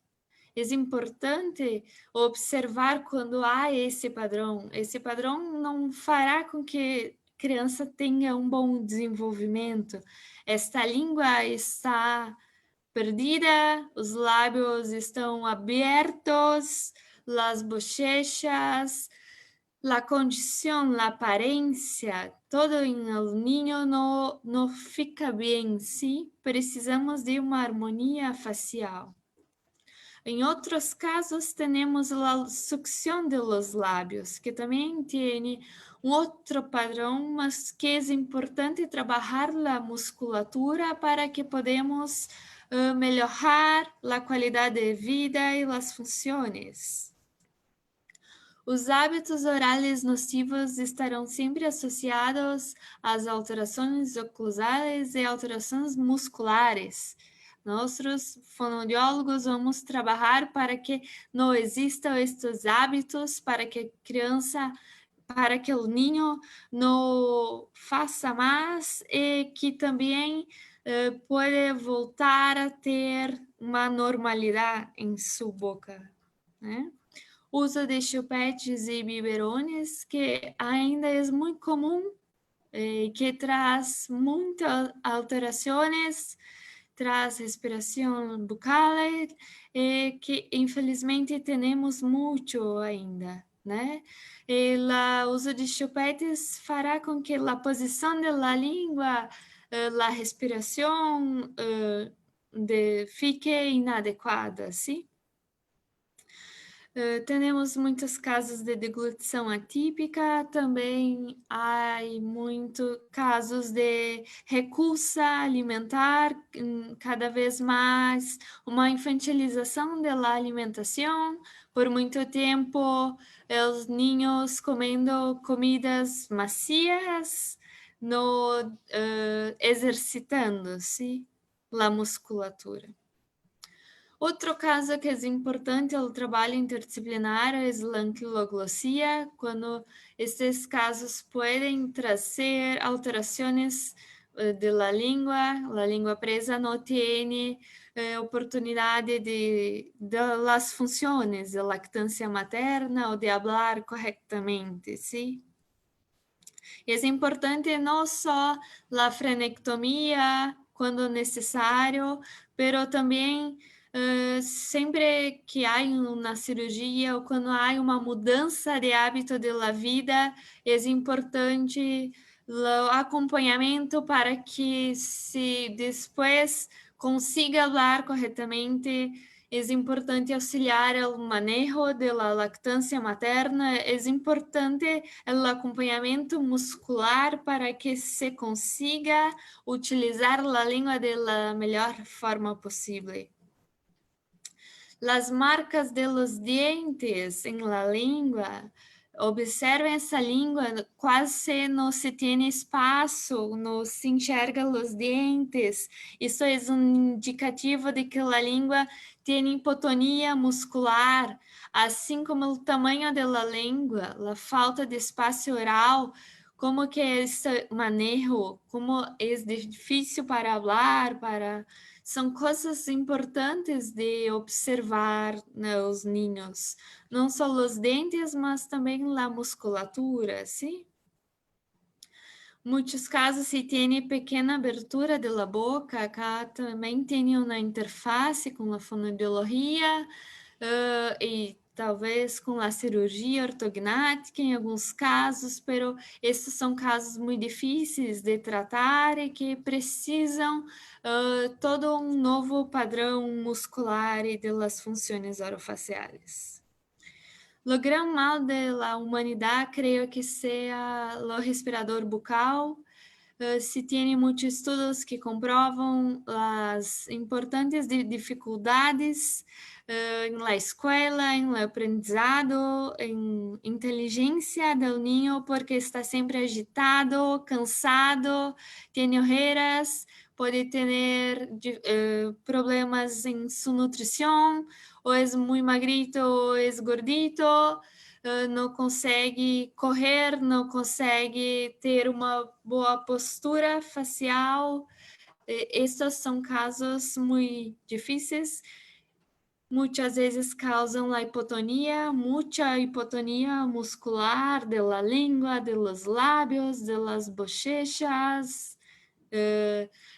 É importante observar quando há esse padrão. Esse padrão não fará com que criança tenha um bom desenvolvimento. Esta língua está perdida, os lábios estão abertos, as bochechas, a condição, a aparência, todo em el niño não fica bem, sim? Precisamos de uma harmonia facial. Em outros casos, temos a sucção de los lábios, que também tem um outro padrão, mas que é importante trabalhar a musculatura para que podemos melhorar a qualidade de vida e as funções. Os hábitos orais nocivos estarão sempre associados às alterações oclusais e alterações musculares. Nós, fonoaudiólogos, vamos trabalhar para que não existam estes hábitos, para que a criança, para que o ninho não faça mais e que também pode voltar a ter uma normalidade em sua boca, né? Uso de chupetes e biberones, que ainda é muito comum, que traz muitas alterações, traz respiração bucal, que infelizmente temos muito ainda, né? O uso de chupetes fará com que a posição da língua, a respiração fique inadequada, sim? Temos muitos casos de deglutição atípica, também há muitos casos de recusa alimentar, cada vez mais uma infantilização da alimentação, por muito tempo os ninhos comendo comidas macias, no exercitando-se a musculatura. Outro caso que é importante é o trabalho interdisciplinar, é a anquiloglossia, quando estes casos podem trazer alterações de la língua presa não tem oportunidade de las funções de lactância materna ou de falar corretamente, sim? E é importante não só a frenectomia quando necessário, pero também sempre que há uma cirurgia ou quando há uma mudança de hábito de la vida, é importante o acompanhamento para que se depois consiga falar corretamente. É importante auxiliar o manejo da lactância materna, é importante o acompanhamento muscular para que se consiga utilizar a língua da melhor forma possível. Las marcas de los dientes en la lengua. Observen essa língua, quase não se tem espaço, não se enxerga os dentes. Isso é um indicativo de que a língua tem hipotonia muscular, assim como o tamanho da língua, a falta de espaço oral, como que é esse manejo, como é difícil para falar, são coisas importantes de observar nos ninhos, não só os dentes, mas também a musculatura, sim? Muitos casos, se tem pequena abertura da boca, cá também tem uma interface com a fonoaudiologia e talvez com a cirurgia ortognática em alguns casos, pero esses são casos muito difíceis de tratar e que precisam todo um novo padrão muscular e das funções orofaciais. O gran mal de la humanidad creo que sea o respirador bucal. Se tem muitos estudos que comprovam as importantes dificuldades na escola, em aprendizado, em inteligência do ninho, porque está sempre agitado, cansado, tem ojeras, pode ter problemas em sua nutrição, ou é muito magrito, ou é gordito, não consegue correr, não consegue ter uma boa postura facial. Estes são casos muito difíceis muchas veces causan la hipotonía, mucha hipotonía muscular de la lengua, de los labios, de las bochechas.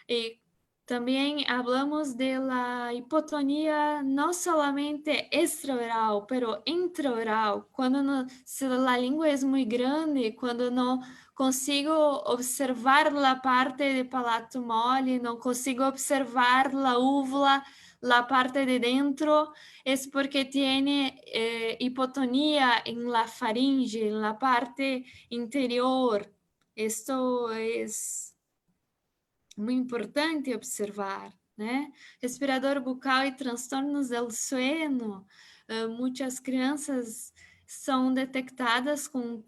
Y también hablamos de la hipotonía no solamente extraoral, pero intraoral, cuando no, si la lengua es muy grande, cuando no consigo observar la parte de palato mole, no consigo observar la úvula, la parte de dentro, es porque tiene hipotonía en la faringe, en la parte interior. Esto es muito importante observar, né? Respirador bucal e transtornos do sueño. Muitas crianças são detectadas com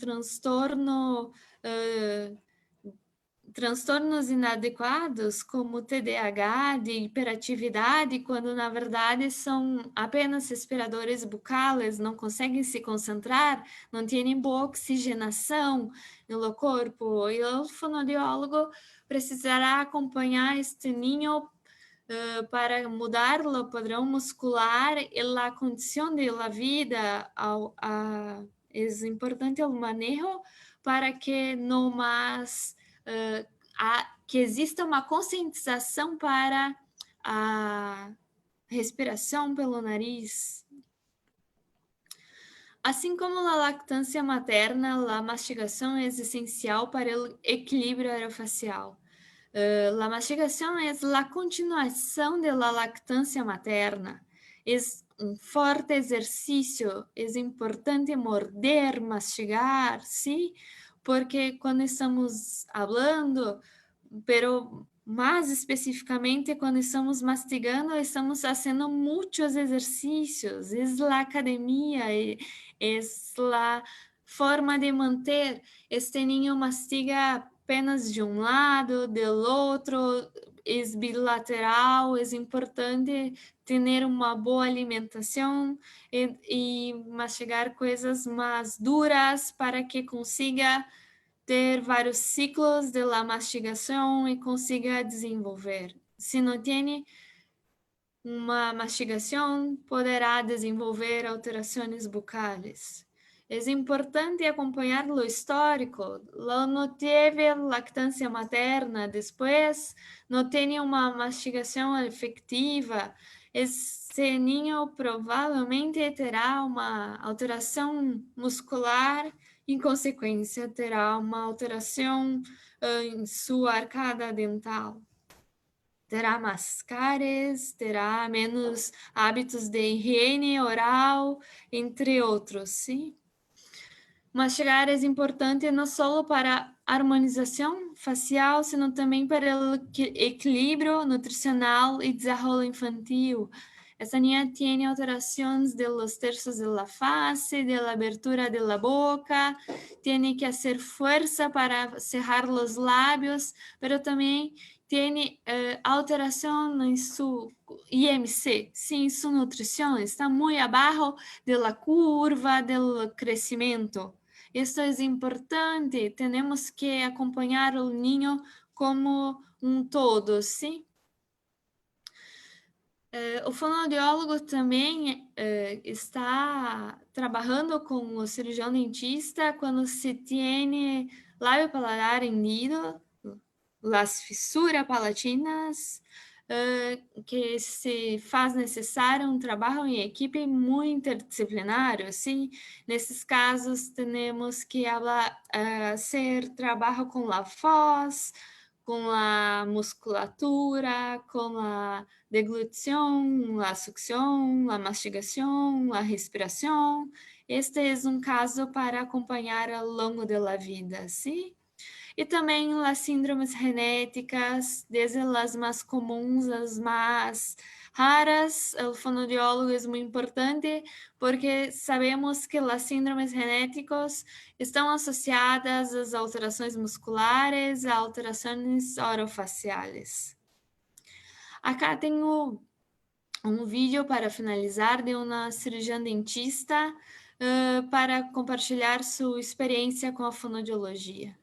transtornos inadequados, como TDAH, de hiperatividade, quando na verdade são apenas respiradores bucales, não conseguem se concentrar, não têm boa oxigenação no corpo. E o fonoaudiólogo precisará acompanhar este ninho para mudar o padrão muscular e a condição de la vida. É importante o manejo para que não mais que exista uma conscientização para a respiração pelo nariz. Assim como a lactância materna, a mastigação é essencial para o equilíbrio aerofacial. A mastigação é a continuação da lactância materna. É um forte exercício, é importante morder, mastigar, sim, porque quando estamos falando, pero mais especificamente quando estamos mastigando, estamos fazendo muitos exercícios, é a academia, é a forma de manter. Este ninho mastiga apenas de um lado, do outro, é bilateral, é importante ter uma boa alimentação e mastigar coisas mais duras para que consiga ter vários ciclos de la mastigação e consiga desenvolver. Se não tem uma mastigação, poderá desenvolver alterações bucais. É importante acompanhar o histórico. Não teve lactância materna, depois não tem uma mastigação efetiva. Esse ninho provavelmente terá uma alteração muscular, em consequência, terá uma alteração em sua arcada dental. Terá mais cáries, terá menos hábitos de higiene oral, entre outros, sim? Mastigar é importante não só para a harmonização facial, senão também para o equilíbrio nutricional e desenvolvimento infantil. Essa niña tem alterações de los terços de la face, de la abertura de la boca, tem que fazer força para cerrar os lábios, mas também tem alteração em seu IMC, sim, sua nutrição está muito abaixo da curva do crescimento. Isso é importante, temos que acompanhar o ninho como um todo, sim? O fonoaudiólogo também está trabalhando com o cirurgião dentista quando se tem lábio paladar hendido, as fissuras palatinas, que se faz necessário um trabalho em equipe muito interdisciplinar, sim? Nesses casos, temos que fazer trabalho com a voz, com a musculatura, com a deglutição, a sucção, a mastigação, a respiração. Este é um caso para acompanhar ao longo da vida, sim? E também as síndromes genéticas, desde as mais comuns às mais raras. O fonoaudiólogo é muito importante porque sabemos que as síndromes genéticas estão associadas às alterações musculares, a alterações orofaciais. Acá tenho um vídeo para finalizar de uma cirurgiã dentista para compartilhar sua experiência com a fonoaudiologia.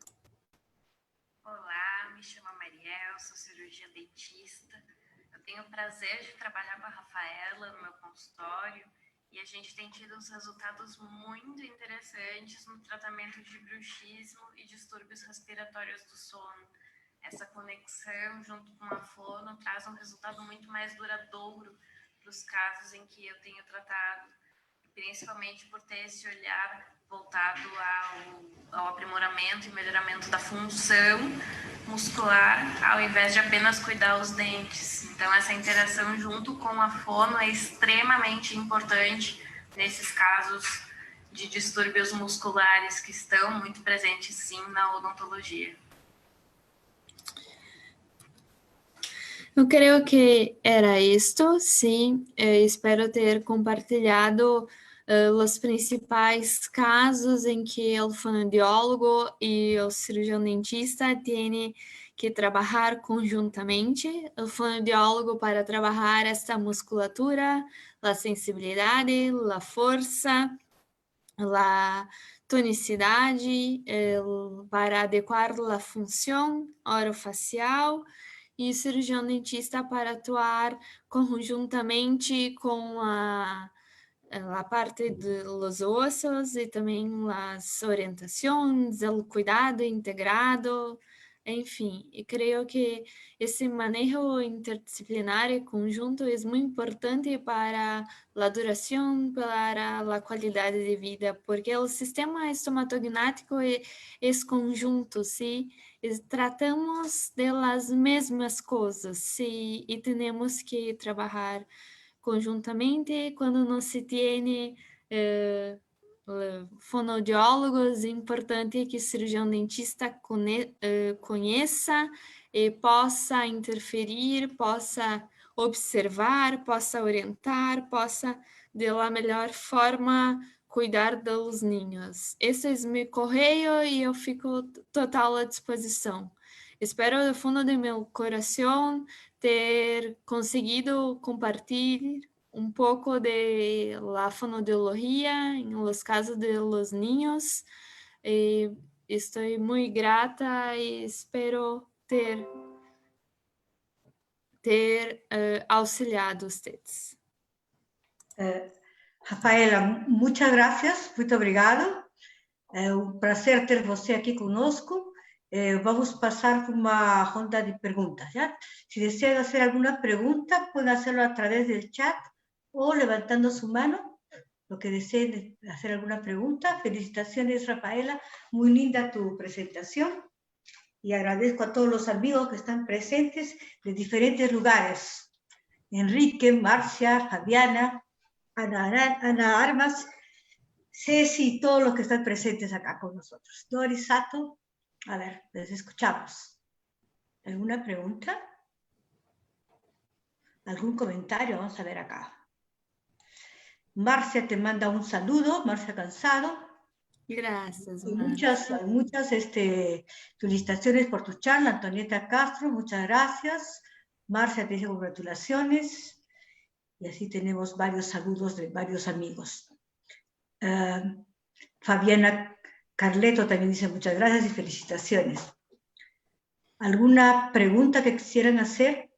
tenho o prazer de trabalhar com a Rafaela no meu consultório e a gente tem tido uns resultados muito interessantes no tratamento de bruxismo e distúrbios respiratórios do sono. Essa conexão junto com a fono traz um resultado muito mais duradouro para os casos em que eu tenho tratado, principalmente por ter esse olhar voltado ao aprimoramento e melhoramento da função muscular, ao invés de apenas cuidar os dentes. Então, essa interação junto com a fono é extremamente importante nesses casos de distúrbios musculares que estão muito presentes, sim, na odontologia. Eu creio que era isto, sim. Espero ter compartilhado os principais casos em que o fonoaudiólogo e o cirurgião dentista têm que trabalhar conjuntamente. O fonoaudiólogo para trabalhar esta musculatura, a sensibilidade, a força, a tonicidade, para adequar a função orofacial, e o cirurgião dentista para atuar conjuntamente com a parte dos ossos e também as orientações, o cuidado integrado, enfim. E creio que esse manejo interdisciplinar e conjunto é muito importante para a duração, para a qualidade de vida, porque o sistema estomatognático é conjunto, sim? Tratamos das mesmas coisas, sim? E temos que trabalhar conjuntamente quando não se tem fonoaudiólogos. É importante que o cirurgião dentista conheça e possa interferir, possa observar, possa orientar, possa, de la melhor forma, cuidar dos ninhos. Esse é meu correio e eu fico total à disposição. Espero do fundo do meu coração ter conseguido compartilhar um pouco de la fonoaudiología en los casos de los niños. Estoy muy grata y espero ter auxiliado ustedes. Rafaela, muchas gracias, muito obrigado. É um prazer ter você aqui conosco. Vamos passar por uma ronda de perguntas, ¿ya? Si desea hacer alguna pregunta, puede hacerlo a través del chat o levantando su mano, lo que deseen hacer alguna pregunta. Felicitaciones, Rafaela, muy linda tu presentación y agradezco a todos los amigos que están presentes de diferentes lugares. Enrique, Marcia, Fabiana, Ana Armas, Ceci, todos los que están presentes acá con nosotros. Doris, Sato, a ver, les escuchamos. ¿Alguna pregunta? ¿Algún comentario? Vamos a ver acá. Marcia te manda un saludo, Marcia Cansado. Gracias. Muchas felicitaciones por tu charla, Antonieta Castro, muchas gracias. Marcia te dice congratulaciones. Y así tenemos varios saludos de varios amigos. Fabiana Carleto también dice muchas gracias y felicitaciones. ¿Alguna pregunta que quisieran hacer?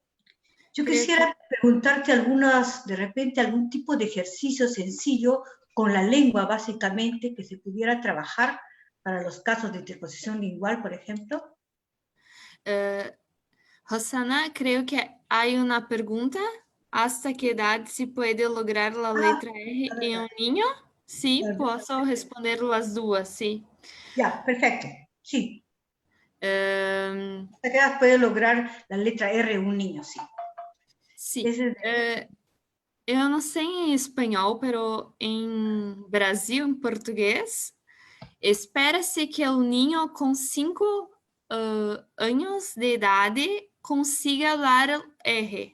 Yo quisiera preguntarte de repente, algún tipo de ejercicio sencillo con la lengua, básicamente, que se pudiera trabajar para los casos de interposición lingual, por ejemplo. Rosana, creo que hay una pregunta. ¿Hasta qué edad se puede lograr la letra R en un niño? Sí, posso responder las dos, sí. Ya, perfecto, sí. ¿Hasta qué edad puede lograr la letra R en un niño? Sí. Sí. Eu não sei em espanhol, pero em Brasil, em português, espera-se que o ninho com 5 anos de idade consiga falar R.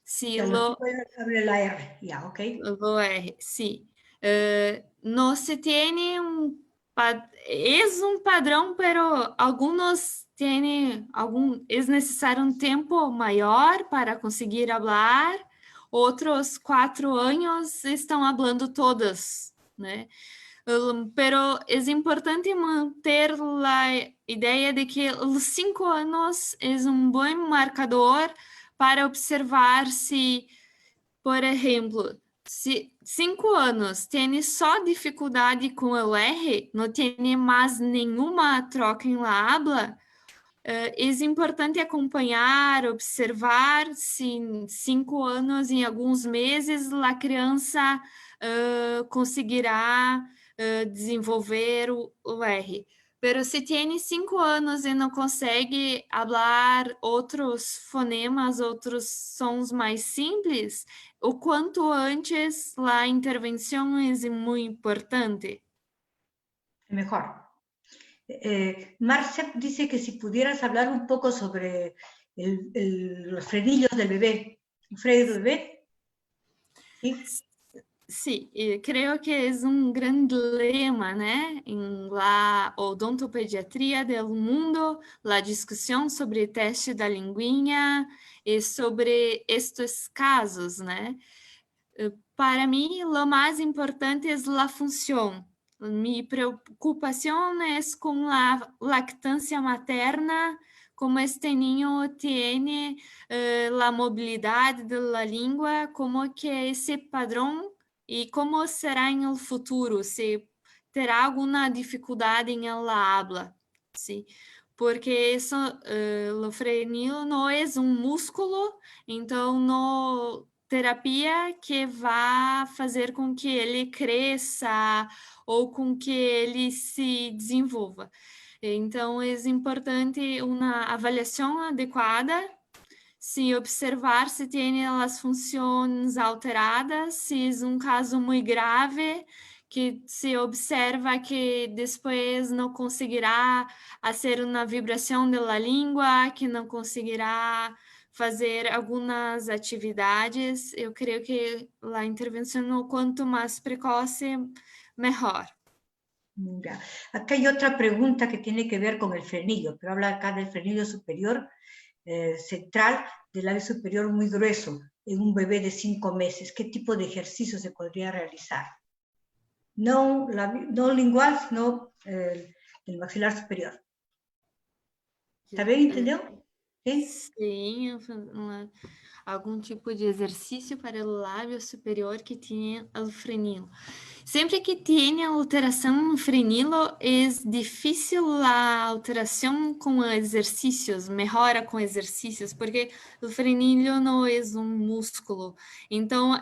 Sí, abre la R, ya, ok. Lo R, sí. No se tiene es un padrón, pero algunos es necesario un tiempo mayor para conseguir hablar, outros 4 anos estão hablando todas, né? Pero es importante manter la ideia de que os 5 anos es un buen marcador para observar se, por exemplo, se 5 anos tem só dificuldade com o R, não tem mais nenhuma troca em la habla, é importante acompanhar, observar se em 5 anos, em alguns meses, a criança conseguirá desenvolver o R. Pero se tem 5 anos e não consegue falar outros fonemas, outros sons mais simples, o quanto antes a intervenção é muito importante. Mejor. Marcia dice que si pudieras hablar un poco sobre los frenillos del bebé. ¿Un freno del bebé? ¿Sí? Sim, creio que é grande lema, né, em la odontopediatria do mundo, a discussão sobre teste da linguinha e sobre estes casos, né? Para mim, o mais importante é a função. Minha preocupação é com a lactância materna, como este niño tem a mobilidade da língua, como que esse padrão e como será em el futuro, se terá alguma dificuldade em la habla, sim? Porque isso, o frenil não é músculo, então não terapia que vai fazer com que ele cresça ou com que ele se desenvolva. Então, é importante uma avaliação adequada, se observar se tem as funções alteradas, se é um caso muito grave, que se observa que depois não conseguirá fazer uma vibração da língua, que não conseguirá fazer algumas atividades. Eu creio que a intervenção, quanto mais precoce, melhor. Mira, acá hay otra pregunta que tiene que ver con el frenillo, pero habla acá del frenillo superior central del labio superior muy grueso en un bebé de 5 meses. ¿Qué tipo de ejercicio se podría realizar? No lingual, sino el maxilar superior. ¿Está bien, entendió? ¿Sí? Sim, algum tipo de exercício para o lábio superior que tenha o frenilo. Sempre que tenha alteração no frenilo, é difícil a alteração com exercícios, melhora com exercícios, porque o frenilo não é músculo. Então,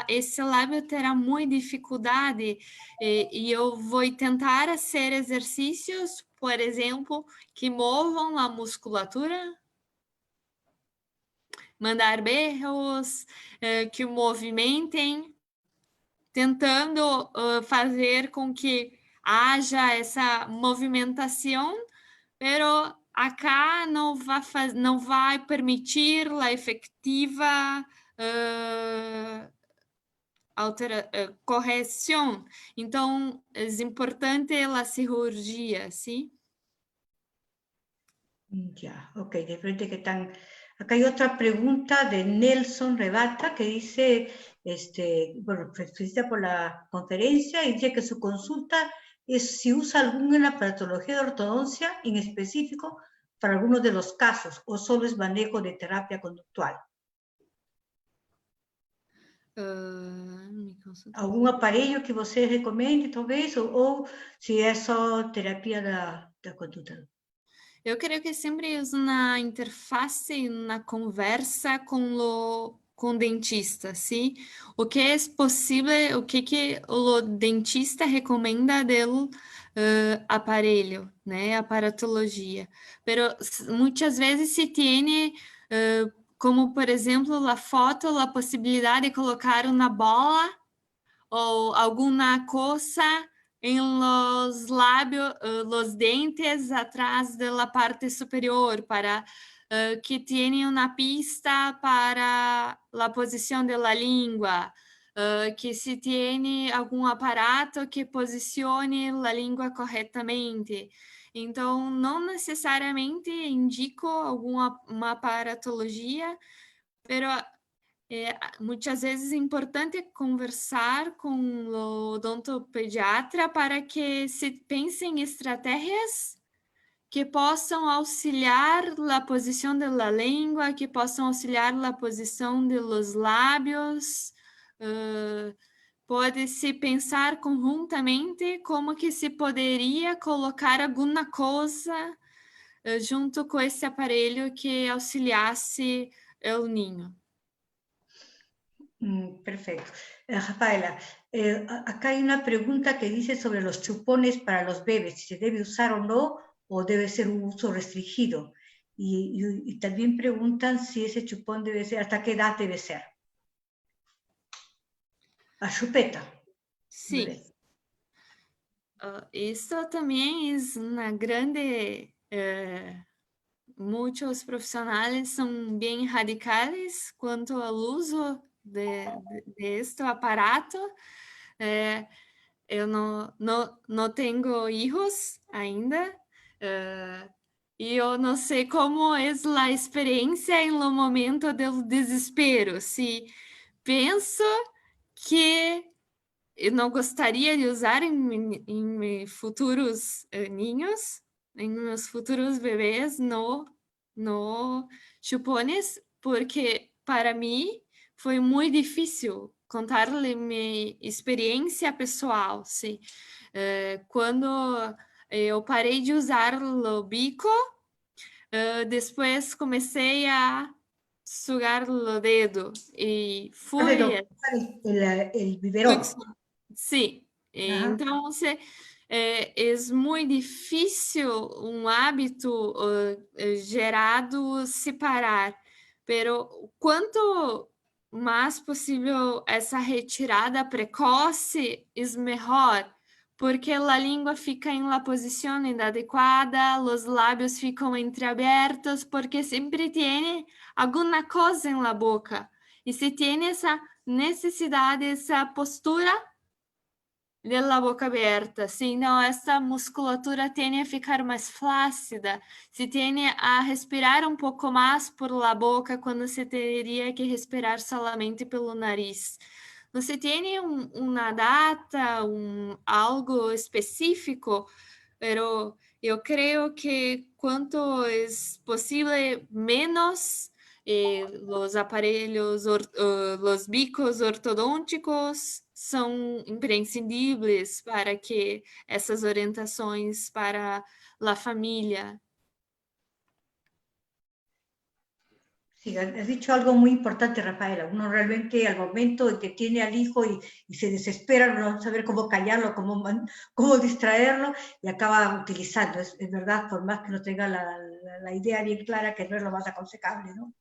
esse lábio terá muita dificuldade e eu vou tentar fazer exercícios, por exemplo, que movam a musculatura, mandar berros, que movimentem, tentando fazer com que haja essa movimentação, pero acá não vai permitir a efetiva correção. Então, é importante a cirurgia, sim? Ya, ok, de frente que están... Acá hay otra pregunta de Nelson Rebata que dice, bueno, felicita por la conferencia y dice que su consulta es si usa alguna patología de ortodoncia en específico para algunos de los casos o solo es manejo de terapia conductual. ¿Algún aparelho que você recomende, talvez, ou se é só terapia da conduta? Eu creio que sempre é uma interface, uma conversa com o dentista, sim? O que é possível, o que o dentista recomenda do aparelho, né? Aparatologia. Pero muitas vezes se tem, como por exemplo, a foto, a possibilidade de colocar uma bola ou alguma coisa en los labios, los dentes atrás de la parte superior para que tenha uma pista para a posição de la língua, que se tem algum aparato que posicione a língua corretamente. Então, não necessariamente indico uma aparatologia, pero muitas vezes é importante conversar com o odontopediatra para que se pense em estratégias que possam auxiliar a posição da língua, que possam auxiliar a posição dos lábios. Pode-se pensar conjuntamente como que se poderia colocar alguma coisa junto com esse aparelho que auxiliasse o ninho. Perfecto. Rafaela, acá hay una pregunta que dice sobre los chupones para los bebés, si se debe usar o no, o debe ser un uso restringido. Y también preguntan si ese chupón debe ser, hasta qué edad debe ser. A chupeta. Sim. Isso também é uma grande... muitos profissionais são bem radicais quanto ao uso de este aparato. Eu não tenho filhos ainda, e eu não sei como é a experiência no momento do desespero. Se penso que eu não gostaria de usar em futuros ninhos, em meus futuros bebês, no chupones, porque para mim foi muito difícil contar-lhe minha experiência pessoal. Sim. Quando eu parei de usar o bico, depois comecei a sugar o dedo e fui... El biberón. Sim, então é muito difícil um hábito gerado separar, pero quanto mais possível essa retirada precoce é melhor, porque a língua fica em la posição inadequada, os lábios ficam entreabertos, porque sempre tem alguma coisa em la boca, e se tem essa necessidade, essa postura della boca aberta, senão essa musculatura tende a ficar mais flácida, se tende a respirar um pouco mais por la boca quando se teria que respirar solamente pelo nariz. Você tem uma data, algo específico, pero eu creio que quanto é possível menos os aparelhos, os bicos ortodônticos são imprescindíveis para que essas orientações para a família. Sí, has dicho algo muy importante, Rafaela. Uno realmente al momento en que tiene al hijo y se desespera, no saber cómo callarlo, cómo distraerlo, y acaba utilizando. Es verdad, por más que no tenga la idea bien clara, que no es lo más aconsejable, ¿no?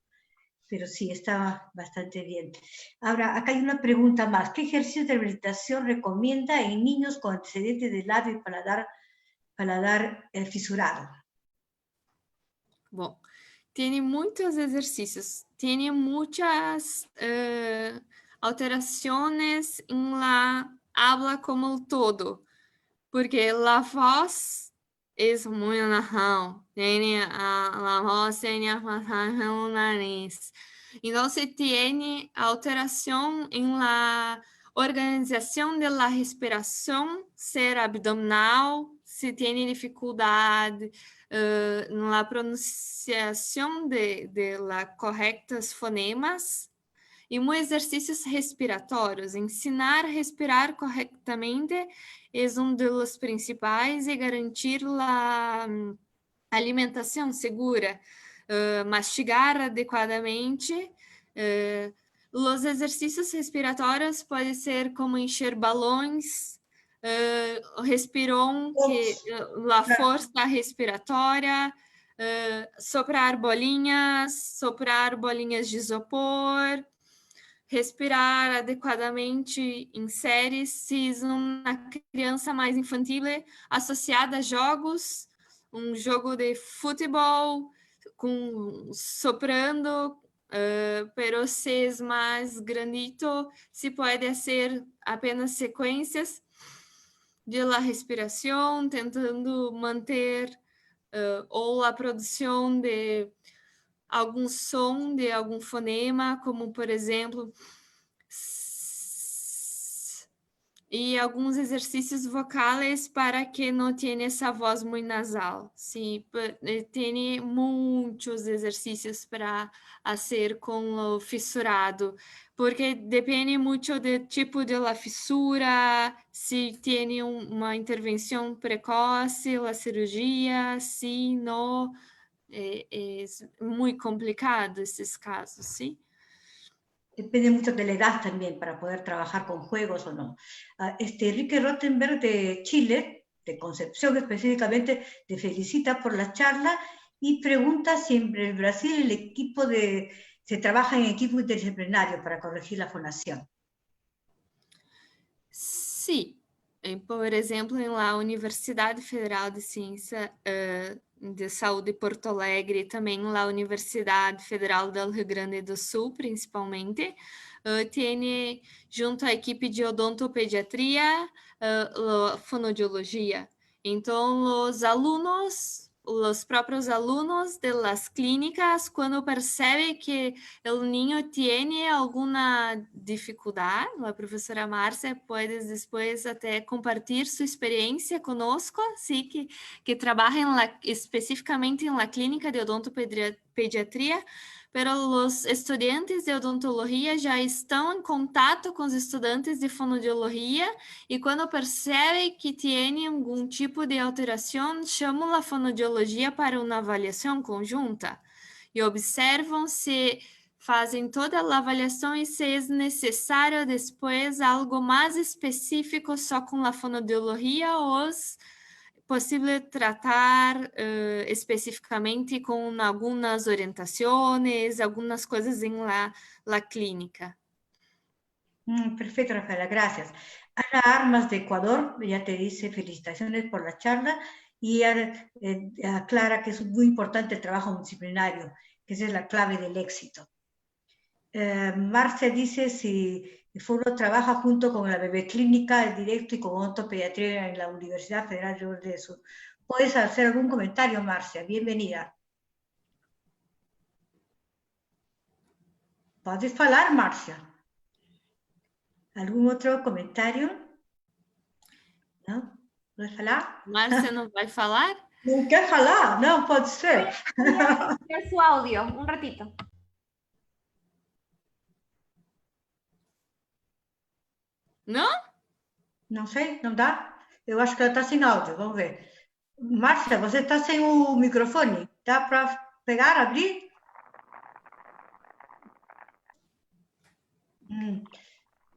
Pero sí, está bastante bien. Ahora, acá hay una pregunta más. ¿Qué ejercicio de meditación recomienda en niños con antecedentes de labio y paladar fisurado? Bom, tem muitos exercícios, tem muitas alterações em la habla como um todo, porque la voz é muito narrão, tem a voz tem a passagem no nariz. Então, se tem alteração em la organização de la respiração, ser abdominal, se tem dificuldade na pronunciação de la corretas fonemas, e exercícios respiratórios. Ensinar a respirar corretamente é um dos principais e garantir a alimentação segura, mastigar adequadamente. Os exercícios respiratórios podem ser como encher balões, respirão, que a força respiratória, soprar bolinhas de isopor, respirar adequadamente em séries, se uma criança mais infantil associada a jogos, um jogo de futebol, soprando, pero se é mais grandito, se pode ser apenas sequências de la respiração, tentando manter ou a produção de algum som, de algum fonema, como, por exemplo, e alguns exercícios vocais para que não tenha essa voz muito nasal. Sim, tem muitos exercícios para fazer com o fissurado, porque depende muito do tipo de la fissura, se tem uma intervenção precoce, a cirurgia, se não, é muito complicado esses casos, sim? Depende mucho de la edad también para poder trabajar con juegos o no. Enrique Rottenberg de Chile, de Concepción específicamente, te felicita por la charla y pregunta si en el Brasil se trabaja en equipo interdisciplinario para corregir la fonación. Sim. Por exemplo, na Universidade Federal de Ciência de Saúde de Porto Alegre, também na Universidade Federal do Rio Grande do Sul, principalmente, tem junto à equipe de odontopediatria, fonoaudiologia. Então, os próprios alunos de las clínicas, quando percebem que o niño tem alguma dificuldade, a professora Márcia pode depois até compartilhar sua experiência conosco, sim, que trabalha especificamente na clínica de odontopediatria, pero os estudantes de odontologia já estão em contato com os estudantes de fonoaudiologia e quando percebem que tem algum tipo de alteração, chamam a fonoaudiologia para uma avaliação conjunta e observam se fazem toda a avaliação e se é necessário depois algo mais específico só com a fonoaudiologia ou possível tratar especificamente com algumas orientações, algumas coisas em la clínica. Perfecto, Rafaela, gracias. Ana Armas de Ecuador ya te dice felicitaciones por la charla y aclara que es muy importante el trabajo multidisciplinario, que esa es la clave del éxito. Marce dice si el foro trabaja junto con la bebé clínica, el directo y con odontopediatría en la Universidad Federal de Rio Grande do Sul. ¿Puedes hacer algún comentario, Marcia? Bienvenida. ¿Puedes hablar, Marcia? ¿Algún otro comentario? ¿No? ¿Puedes hablar? Márcia não vai falar? ¿No quer falar? No, puede ser. Voy a escuchar su audio un ratito. Não? Não sei, não dá? Eu acho que ela está sem áudio, vamos ver. Márcia, você está sem o microfone? Dá para pegar, abrir?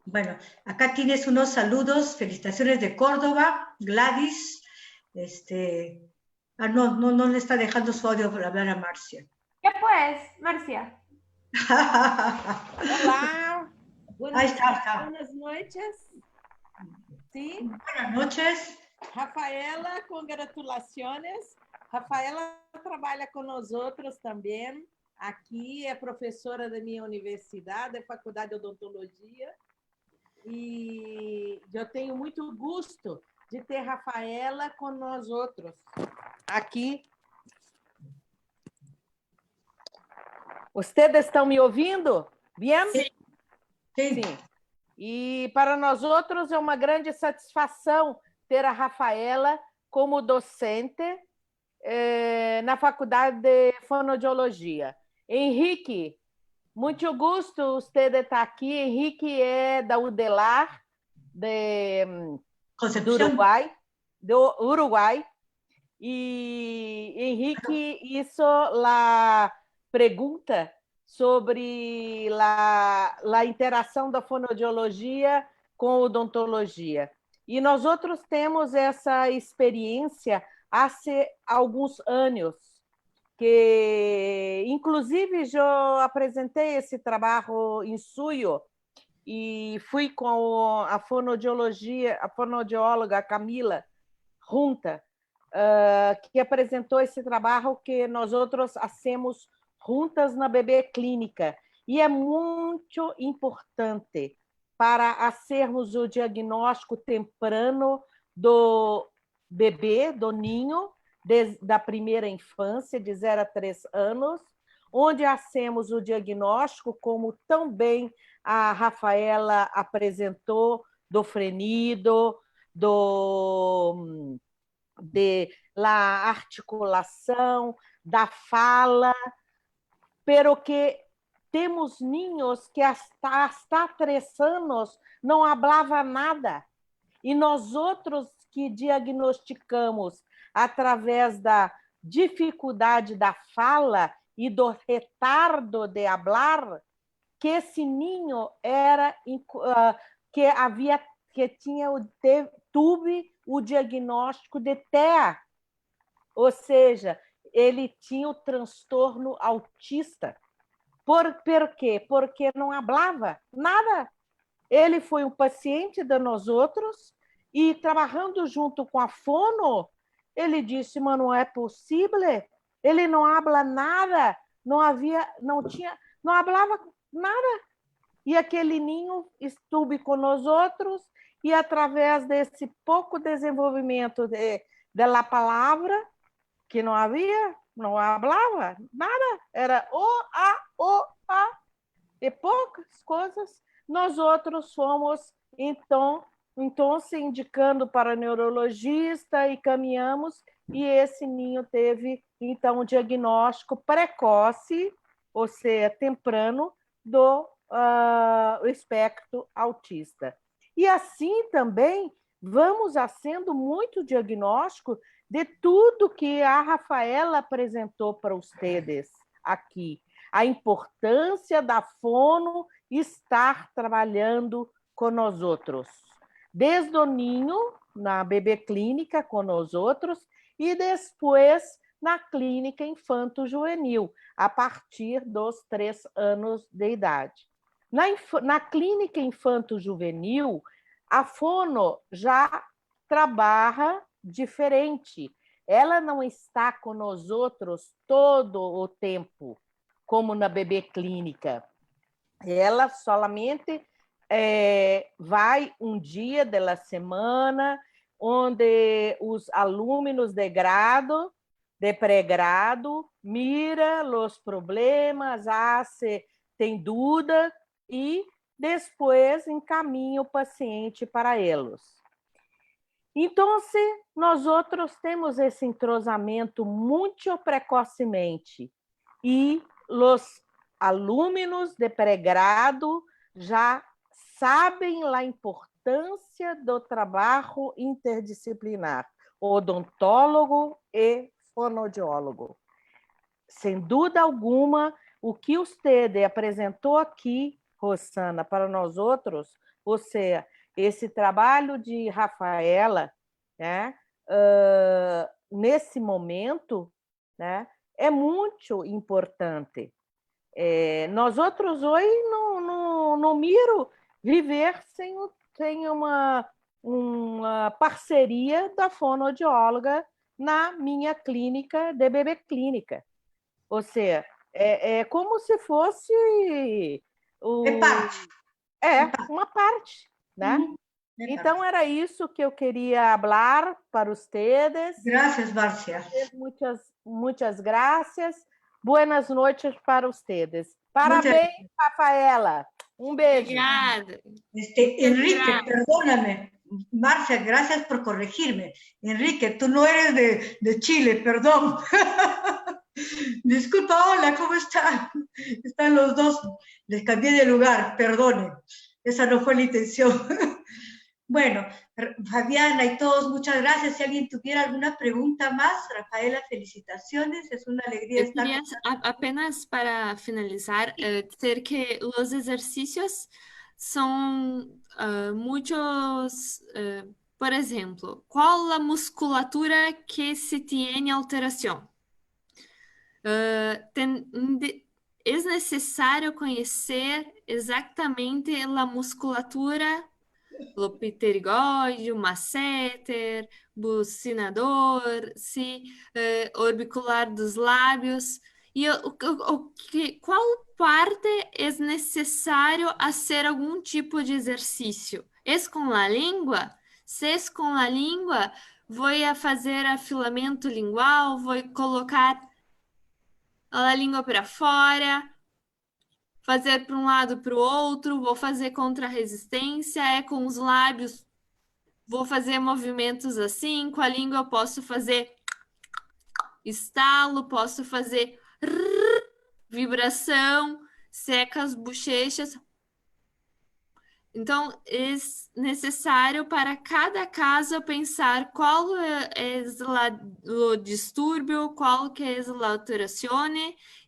Bueno, acá tienes unos saludos, felicitaciones de Córdoba, Gladys. No le está dejando su audio para hablar a Marcia. ¿Qué pues, Marcia? Olá, Ahí está. buenas noches. Sí, Buenas noches. Rafaela, congratulações. Rafaela trabalha com nós outros também. Aqui é professora da minha universidade, é Faculdade de Odontologia. E eu tenho muito gosto de ter Rafaela com nós outros aqui. Vocês estão me ouvindo? Bien? Sim. Sim. E para nós outros é uma grande satisfação ter a Rafaela como docente na Faculdade de Fonoaudiologia. Henrique, muito gosto você estar aqui. Henrique é da UDELAR, do Uruguai. E Henrique hizo a pergunta sobre a interação da fonoaudiologia com odontologia. E nós outros temos essa experiência há alguns anos, que inclusive eu apresentei esse trabalho em Suio e fui com a fonoaudióloga Camila Junta, que apresentou esse trabalho que nós outros hacemos juntas na bebê clínica. E é muito importante para fazermos o diagnóstico temprano do bebê, do ninho, da primeira infância, de 0 a 3 anos, onde hacemos o diagnóstico, como também a Rafaela apresentou, do frenido, de la articulação, da fala, pero que temos niños que hasta 3 anos não falava nada. E nós outros que diagnosticamos através da dificuldade da fala e do retardo de hablar, que esse ninho era que teve o diagnóstico de TEA, ou seja, ele tinha o transtorno autista. Por quê? Porque não falava nada. Ele foi um paciente de nós outros e, trabalhando junto com a fono, ele disse, mas não é possível, ele não habla nada, não falava nada. E aquele ninho estuve com nós outros e, através desse pouco desenvolvimento da palavra, que não havia, não falava nada, era o, a, e poucas coisas, nós outros fomos, então se indicando para neurologista e caminhamos, e esse ninho teve, então, um diagnóstico precoce, ou seja, temprano, do espectro autista. E assim também vamos fazendo muito diagnóstico de tudo que a Rafaela apresentou para vocês aqui. A importância da fono estar trabalhando com nós outros. Desde o ninho, na bebê clínica com nós outros, e depois na clínica infanto-juvenil, a partir dos 3 anos de idade. Na clínica infanto-juvenil, a fono já trabalha diferente. Ela não está com nós outros todo o tempo, como na bebê clínica. Ela solamente vai um dia da semana, onde os alunos de grado, de pré-grado, mira os problemas, tem dúvida e depois encaminha o paciente para eles. Então, nós outros temos esse entrosamento muito precocemente e os alunos de pré-grado já sabem a importância do trabalho interdisciplinar, odontólogo e fonoaudiólogo. Sem dúvida alguma, o que você apresentou aqui, Rosana, para nós outros, ou seja, esse trabalho de Rafaela, né, nesse momento, né, é muito importante. Nós outros hoje não miro viver sem uma parceria da fonoaudióloga na minha clínica de bebê clínica. Ou seja, é como se fosse uma parte, né? Então, era isso que eu queria falar para vocês. Gracias, Marcia. Muitas gracias. Buenas noites para vocês. Parabéns, Rafaela. Um beijo. Obrigada. Enrique, perdóname. Marcia, gracias por corregirme. Enrique, tú no eres de Chile, perdón. Disculpa, hola, ¿cómo están? Están los dos. Les cambié de lugar, perdone. Esa no fue la intención. Bueno, Fabiana y todos, muchas gracias. Si alguien tuviera alguna pregunta más, Rafaela, felicitaciones. Es una alegría estar quería, apenas para finalizar, dizer que los ejercicios son muchos, por ejemplo, ¿cuál la musculatura que se tiene alteración? Es necesario conocer exactamente a musculatura, o pterygoide, o masseter, bucinador, orbicular dos lábios. E qual parte é necessário fazer algum tipo de exercício? É com a língua? Se é com a língua, vou fazer afilamento lingual, vou colocar a língua para fora. fazer para um lado, para o outro, vou fazer contra a resistência, é com os lábios, vou fazer movimentos assim, com a língua eu posso fazer estalo, posso fazer vibração, seca as bochechas. Então, é necessário para cada caso pensar qual é o distúrbio, qual que é a alteração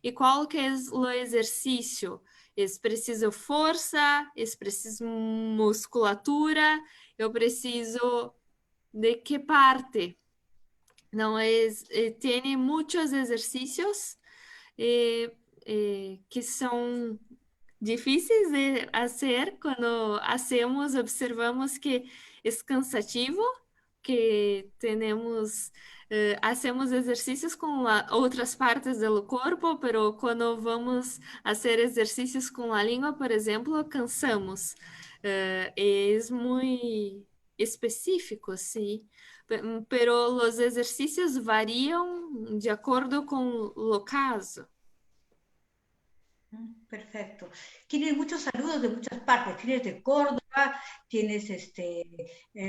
e qual que é o exercício. É preciso força, é preciso musculatura, eu preciso de que parte? Não, tem muitos exercícios que são difíceis de fazer quando hacemos, observamos que é cansativo, que temos, hacemos exercícios com outras partes do corpo, pero quando vamos fazer exercícios com a língua, por exemplo, cansamos. É muito específico, sim. Pero os exercícios variam de acordo com o caso. Perfecto. Tienes muchos saludos de muchas partes. Tienes de Córdoba, tienes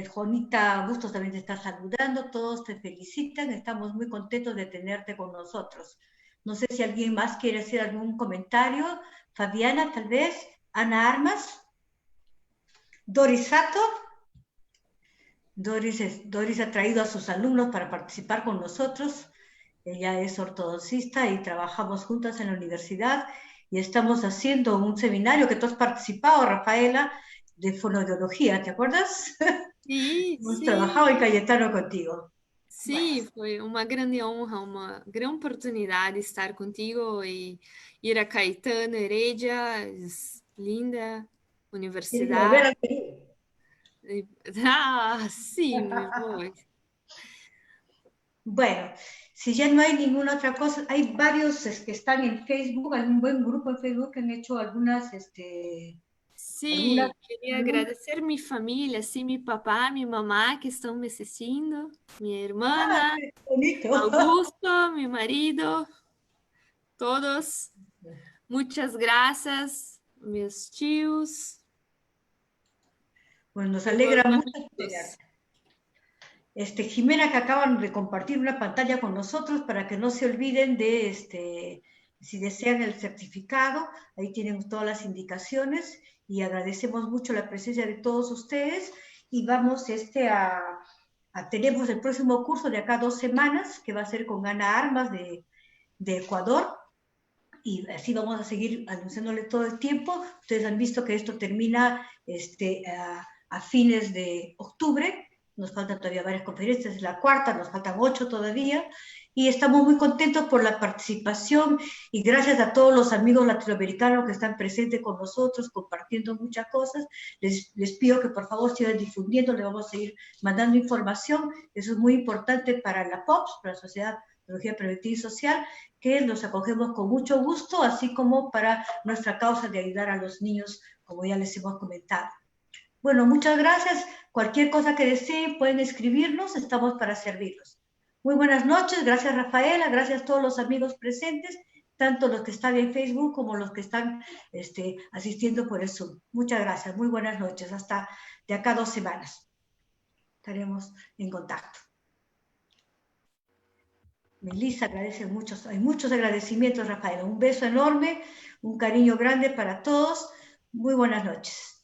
Juanita Bustos también te está saludando, todos te felicitan, estamos muy contentos de tenerte con nosotros. No sé si alguien más quiere hacer algún comentario. Fabiana, tal vez. Ana Armas. Doris Sato. Doris ha traído a sus alumnos para participar con nosotros. Ella es ortodoncista y trabajamos juntas en la universidad y estamos haciendo un seminario que tú has participado, Rafaela, de fonoaudiología, ¿te acuerdas? Sí, Hemos sí. trabajado en Cayetano contigo. Sim, foi uma grande honra, uma grande oportunidade estar contigo e ir a Caetano Heredia, linda universidade. Volver al Perú. Ah, sim, me voy. Bueno, si ya no hay ninguna otra cosa, hay varios que están en Facebook, hay un buen grupo en Facebook que han hecho algunas, Sim, algunas queria agradecer minha família, sim, meu papá, minha mamá que estão me assistindo, minha irmã, qué bonito. Augusto, meu marido, todos. Muitas graças, meus tios. Pues nos alegra meus mucho amigos. Jimena, que acaban de compartir una pantalla con nosotros para que no se olviden de, si desean el certificado, ahí tienen todas las indicaciones y agradecemos mucho la presencia de todos ustedes y vamos tenemos el próximo curso de acá 2 semanas que va a ser con Ana Armas de Ecuador y así vamos a seguir anunciándole todo el tiempo. Ustedes han visto que esto termina a fines de octubre. Nos faltan todavía varias conferencias, es la 4ª, nos faltan 8 todavía, y estamos muy contentos por la participación y gracias a todos los amigos latinoamericanos que están presentes con nosotros, compartiendo muchas cosas. Les pido que por favor sigan difundiendo, les vamos a seguir mandando información, eso es muy importante para la POPS, para la Sociedad de Odontología Preventiva y Social, que los acogemos con mucho gusto, así como para nuestra causa de ayudar a los niños, como ya les hemos comentado. Bueno, muchas gracias. Cualquier cosa que deseen pueden escribirnos, estamos para servirlos. Muy buenas noches, gracias Rafaela, gracias a todos los amigos presentes, tanto los que están en Facebook como los que están asistiendo por el Zoom. Muchas gracias, muy buenas noches, hasta de acá 2 semanas. Estaremos en contacto. Melissa agradece muchos, hay muchos agradecimientos, Rafaela. Un beso enorme, un cariño grande para todos. Muy buenas noches.